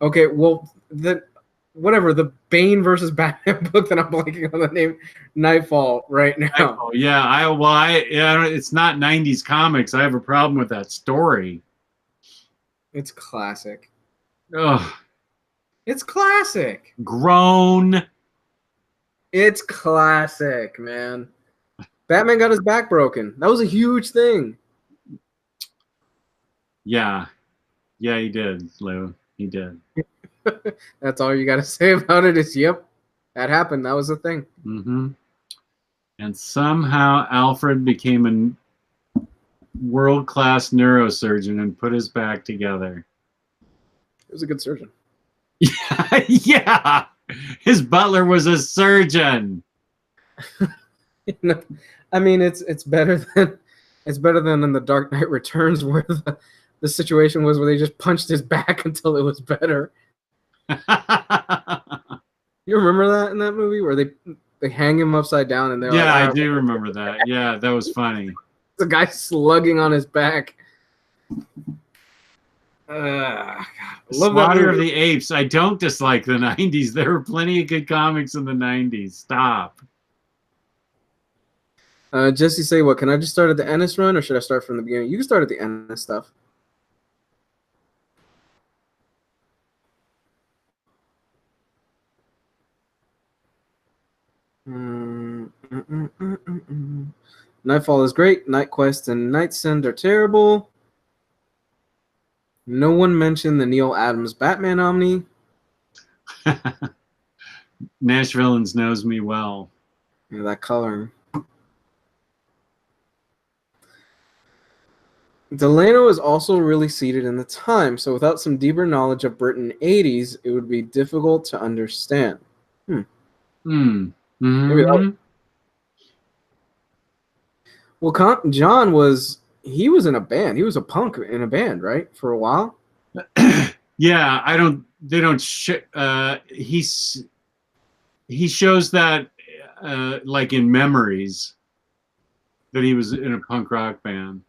Okay, well, whatever, the Bane versus Batman book that I'm blanking on the name, Nightfall, right now. Nightfall, yeah. It's not 90s comics. I have a problem with that story. It's classic. Ugh. It's classic. Grown. It's classic, man. Batman got his back broken. That was a huge thing. Yeah. Yeah, he did, Lou. He did. That's all you got to say about it is, yep, that happened. That was a thing. Mm-hmm. And somehow Alfred became a world-class neurosurgeon and put his back together. He was a good surgeon. Yeah. His butler was a surgeon. I mean, it's better than in The Dark Knight Returns where the situation was where they just punched his back until it was better. You remember that in that movie where they hang him upside down and they're I do remember that. Yeah, that was funny. The guy slugging on his back. God, I love that Slaughter of movie. the Apes. I don't dislike the 90s. There were plenty of good comics in the 90s. Stop. Jesse, say what? Can I just start at the Ennis run, or should I start from the beginning? You can start at the Ennis stuff. Nightfall is great. Night Quest and Night Send are terrible. No one mentioned the Neil Adams Batman Omni. Nash Villains knows me well. Yeah, that coloring. Delano is also really seated in the time, so without some deeper knowledge of Britain 80s, it would be difficult to understand. Maybe that. Well, John was in a band. He was a punk in a band, right? For a while. Yeah, they don't he shows that like in Memories that he was in a punk rock band.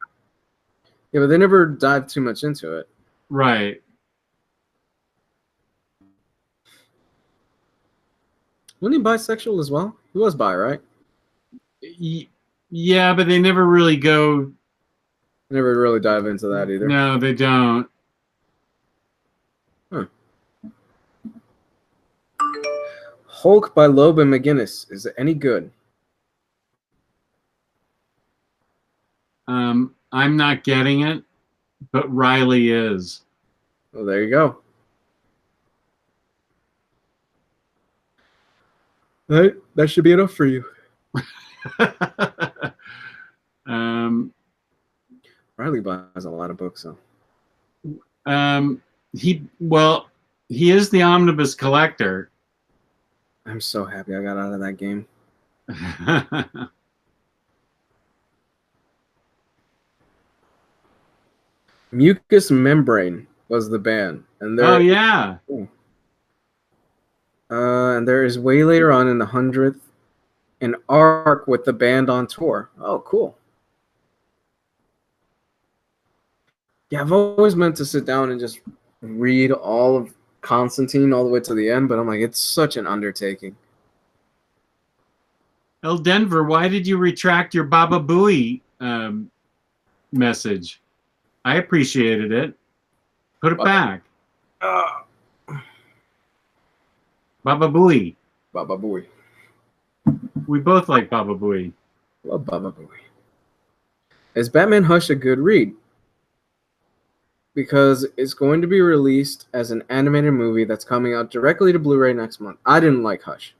Yeah, but they never dived too much into it. Right. Wasn't he bisexual as well? He was bi, right? Yeah, but they never really go. Never really dive into that either. No, they don't. Huh. Hulk by Loeb and McGinnis. Is it any good? I'm not getting it, but Ryley is. Well, there you go. That should be enough for you. Ryley buys a lot of books, though. He is the Omnibus collector. I'm so happy I got out of that game. Mucous Membrane was the band, and there. Oh yeah. And there is way later on in the 100th an arc with the band on tour. Oh, cool. Yeah, I've always meant to sit down and just read all of Constantine all the way to the end, but I'm like, it's such an undertaking. El Denver, why did you retract your Baba Booey message? I appreciated it. Put it back. Baba Booey. Baba Booey. We both like Baba Booey. Love Baba Booey. Is Batman Hush a good read? Because it's going to be released as an animated movie that's coming out directly to Blu-ray next month. I didn't like Hush.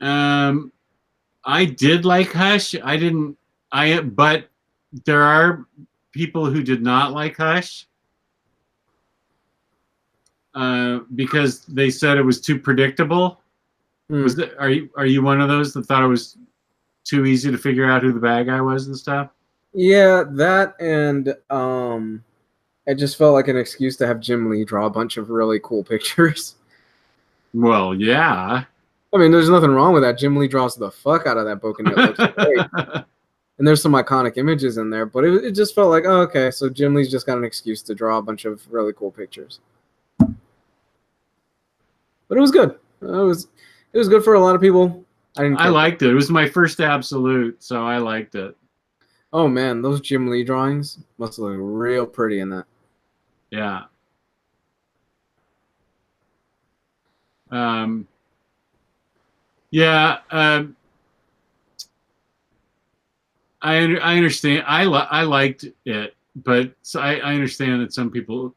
I did like Hush. But there are people who did not like Hush because they said it was too predictable. Are you one of those that thought it was too easy to figure out who the bad guy was and stuff? Yeah, that, and it just felt like an excuse to have Jim Lee draw a bunch of really cool pictures. Well, yeah. I mean, there's nothing wrong with that. Jim Lee draws the fuck out of that book, and it looks great. And there's some iconic images in there, but it just felt like, oh, okay, so Jim Lee's just got an excuse to draw a bunch of really cool pictures. But it was good. It was good for a lot of people. I liked it. It was my first absolute, so I liked it. Oh man, those Jim Lee drawings must look real pretty in that. Yeah. Yeah. I understand. I liked it, but I understand that some people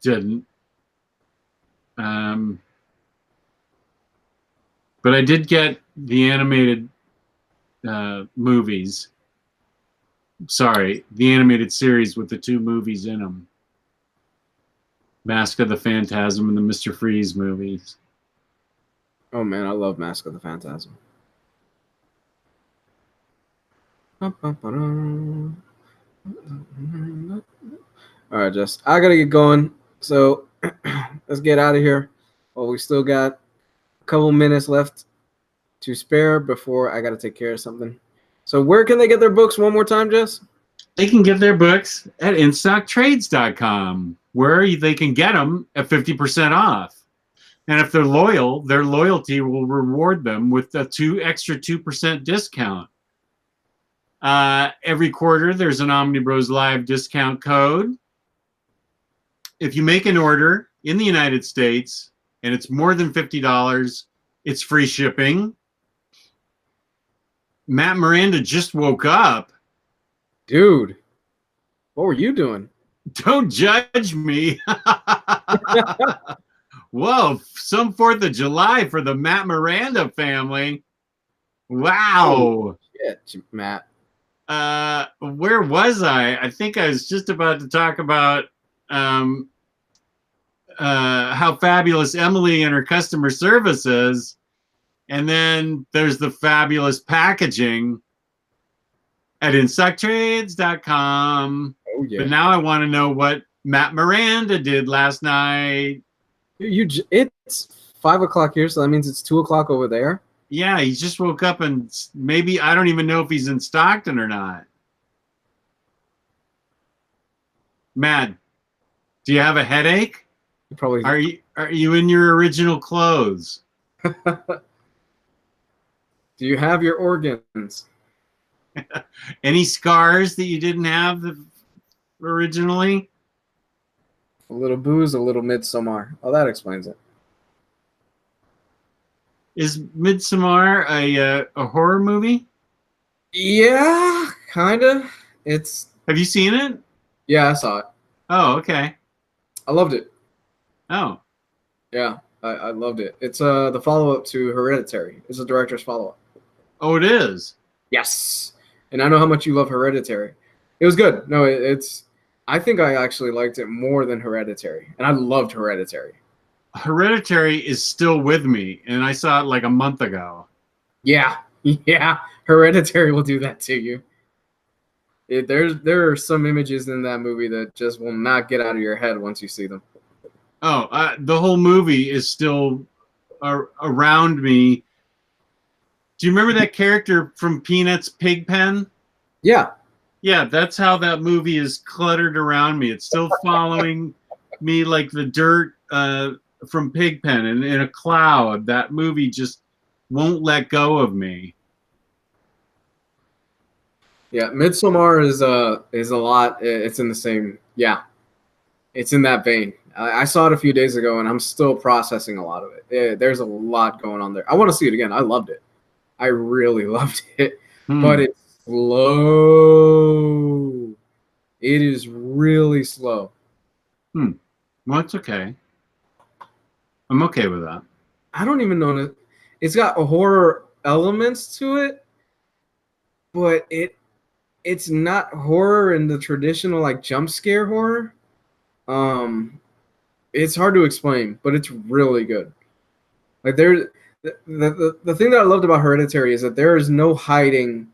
didn't. But I did get the animated movies. Sorry, the animated series with the 2 movies in them. Mask of the Phantasm and the Mr. Freeze movies. Oh man, I love Mask of the Phantasm. All right, Jess, I gotta get going. So let's get out of here. Well, we still got a couple minutes left to spare before I gotta take care of something. So where can they get their books one more time, Jess? They can get their books at InStockTrades.com, where they can get them at 50% off. And if they're loyal, their loyalty will reward them with a extra 2% discount. Every quarter, there's an Omniboslive discount code. If you make an order in the United States and it's more than $50, it's free shipping. Matt Miranda just woke up. Dude, what were you doing? Don't judge me. Whoa, some 4th of July for the Matt Miranda family. Wow. Oh, shit, Matt. Where was I? I think I was just about to talk about how fabulous Emily and her customer service is. And then there's the fabulous packaging at InStockTrades.com. Oh, yeah. But now I want to know what Matt Miranda did last night. It's 5 o'clock here, so that means it's 2 o'clock over there. Yeah, he just woke up and maybe I don't even know if he's in Stockton or not. Matt, do you have a headache? Probably. Are you in your original clothes? Do you have your organs? Any scars that you didn't have originally? A little booze, a little Midsommar. Oh, that explains it. Is Midsommar a horror movie? Yeah, kind of. Have you seen it? Yeah, I saw it. Oh, okay. I loved it. Oh. Yeah, I loved it. It's the follow-up to Hereditary. It's the director's follow-up. Oh, it is? Yes. And I know how much you love Hereditary. It was good. No, it's... I think I actually liked it more than Hereditary. And I loved Hereditary. Hereditary is still with me, and I saw it like a month ago. Yeah. Yeah. Hereditary will do that to you. There are some images in that movie that just will not get out of your head once you see them. Oh, the whole movie is still around me. Do you remember that character from Peanuts, Pigpen? Yeah. Yeah, that's how that movie is cluttered around me. It's still following me like the dirt from Pigpen and in a cloud. That movie just won't let go of me. Yeah, Midsommar is a lot. It's in the same. Yeah, it's in that vein. I saw it a few days ago, and I'm still processing a lot of it. There's a lot going on there. I want to see it again. I loved it. I really loved it, but it's slow. It is really slow. Well, it's okay. I'm okay with that. I don't even know that it's got horror elements to it, but it's not horror in the traditional like jump scare horror. It's hard to explain, but it's really good. Like the thing that I loved about Hereditary is that there is no hiding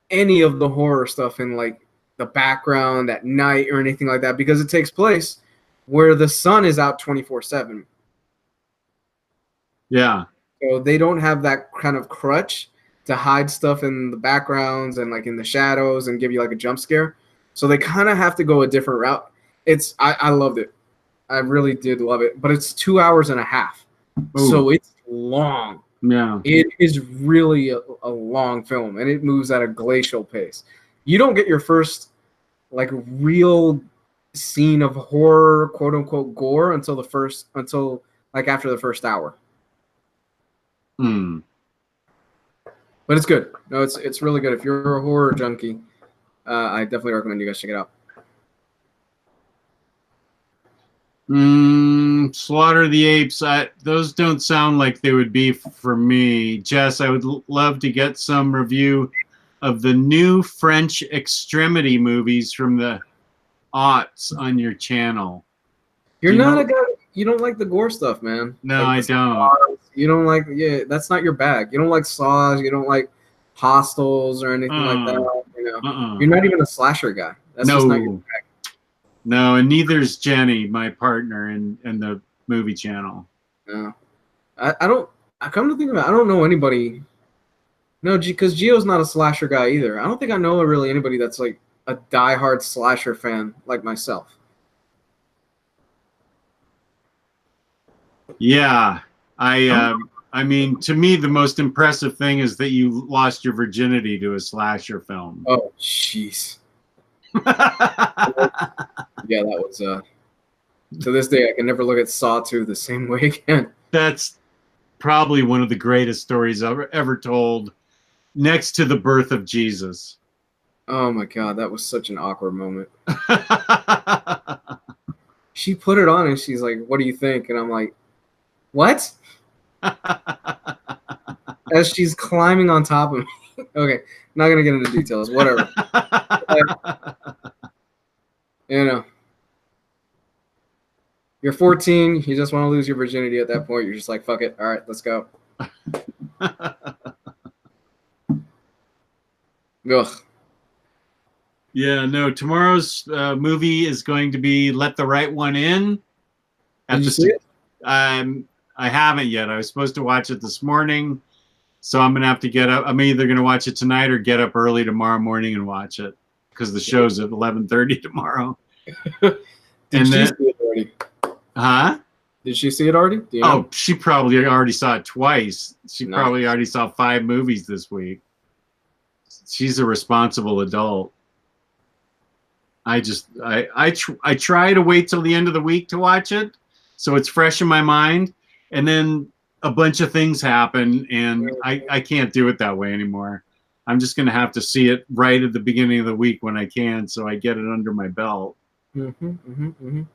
any of the horror stuff in like the background at night or anything like that, because it takes place where the sun is out 24/7. Yeah. So they don't have that kind of crutch to hide stuff in the backgrounds and like in the shadows and give you like a jump scare. So they kind of have to go a different route. I loved it. I really did love it, but it's 2 hours and a half. Ooh. So it's long. Yeah. It is really a long film, and it moves at a glacial pace. You don't get your first like real scene of horror, quote unquote gore until like after the first hour. But it's good. No, it's really good. If you're a horror junkie, I definitely recommend you guys check it out. Slaughter the Apes. Those don't sound like they would be for me. Jess, I would love to get some review of the new French extremity movies from the aughts on your channel. You're not a guy. You don't like the gore stuff, man. No, like I don't. You don't like. Yeah, that's not your bag. You don't like Saws. You don't like Hostels or anything like that. You know, you're not even a slasher guy. That's just not your bag. No, and neither's Jenny, my partner in the movie channel. No, I don't. I come to think of it, I don't know anybody. No, because Gio's not a slasher guy either. I don't think I know really anybody that's like a diehard slasher fan like myself. Yeah, I mean, to me, the most impressive thing is that you lost your virginity to a slasher film. Oh, jeez. Yeah, that was to this day I can never look at Saw 2 the same way again. That's probably one of the greatest stories ever told, next to the birth of Jesus. Oh my god, that was such an awkward moment. She put it on and she's like, "What do you think?" And I'm like, "What?" As she's climbing on top of me. Okay, not gonna get into details. Whatever. You know, you're 14. You just want to lose your virginity at that point. You're just like, "Fuck it. All right, let's go." Ugh. Yeah, no, tomorrow's movie is going to be Let the Right One In. Did you see it? I haven't yet. I was supposed to watch it this morning, so I'm going to have to get up. I'm either going to watch it tonight or get up early tomorrow morning and watch it, because the show's at 11:30 tomorrow. Did she see it already? Huh? Did she see it already? Do you know? Oh, she probably already saw it twice. She Nice. probably already saw 5 movies this week. She's a responsible adult. I try to wait till the end of the week to watch it, so it's fresh in my mind, and then a bunch of things happen, and I can't do it that way anymore. I'm just going to have to see it right at the beginning of the week when I can, so I get it under my belt. And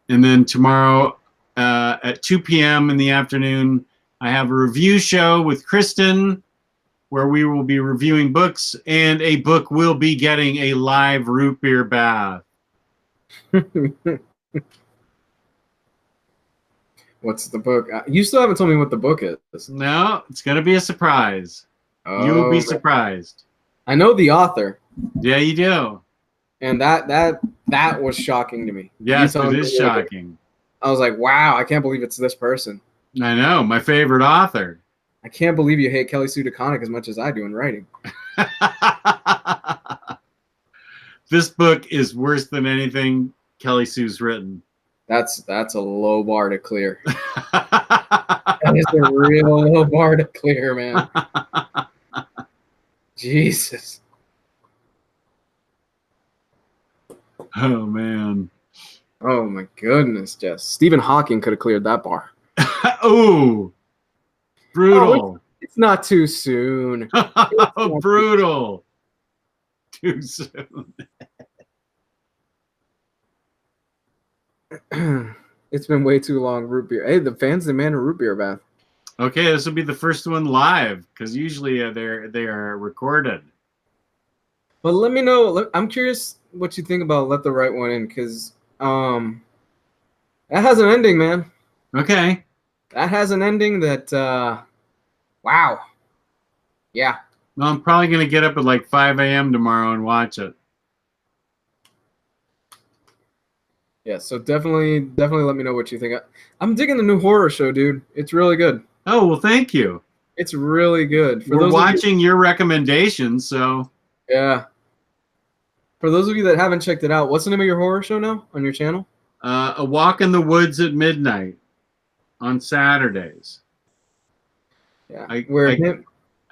then tomorrow at 2 p.m. in the afternoon, I have a review show with Kristan, where we will be reviewing books, and a book will be getting a live root beer bath. What's the book? You still haven't told me what the book is. No, it's going to be a surprise. Oh, You will be surprised. I know the author. Yeah, you do. And that was shocking to me. Yes, it is shocking. I was like, wow, I can't believe it's this person. I know, my favorite author. I can't believe you hate Kelly Sue DeConnick as much as I do in writing. This book is worse than anything Kelly Sue's written. That's a low bar to clear. That is a real low bar to clear, man. Jesus. Oh, man. Oh, my goodness, Jess. Stephen Hawking could have cleared that bar. Oh, brutal. Oh, it's not too soon. Brutal. Too soon. It's been way too long. Root beer. Hey, the fans demand a root beer bath. Okay, this will be the first one live, because usually they are recorded. But let me know. I'm curious what you think about Let the Right One In, because that has an ending, man. Okay. That has an ending that, wow. Yeah. Well, I'm probably going to get up at like 5 a.m. tomorrow and watch it. Yeah, so definitely let me know what you think. I'm digging the new horror show, dude. It's really good. Oh, well, thank you. It's really good. We're watching your recommendations, so. Yeah. For those of you that haven't checked it out, what's the name of your horror show now on your channel? A Walk in the Woods at Midnight on Saturdays. Yeah. I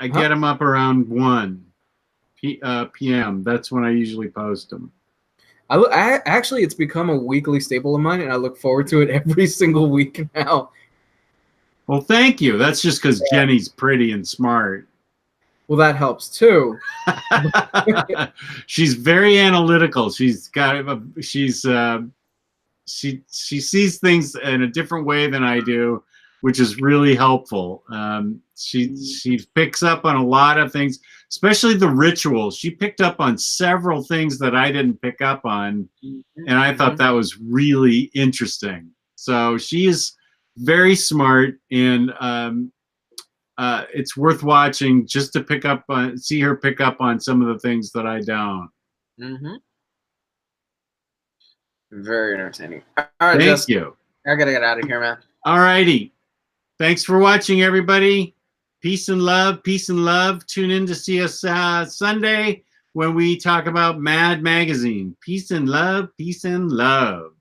get them up around 1 p.m. That's when I usually post them. I actually, it's become a weekly staple of mine, and I look forward to it every single week now. Well, thank you. That's just because Jenny's pretty and smart. Well, that helps too. She's very analytical. She sees things in a different way than I do, which is really helpful. She picks up on a lot of things, especially the rituals. She picked up on several things that I didn't pick up on, and I thought that was really interesting. So she is very smart, and it's worth watching just to see her pick up on some of the things that I don't. Very entertaining. All right, Thank you. I gotta get out of here, man. All righty. Thanks for watching, everybody. Peace and love. Peace and love. Tune in to see us Sunday. when we talk about Mad Magazine. Peace and love, peace and love.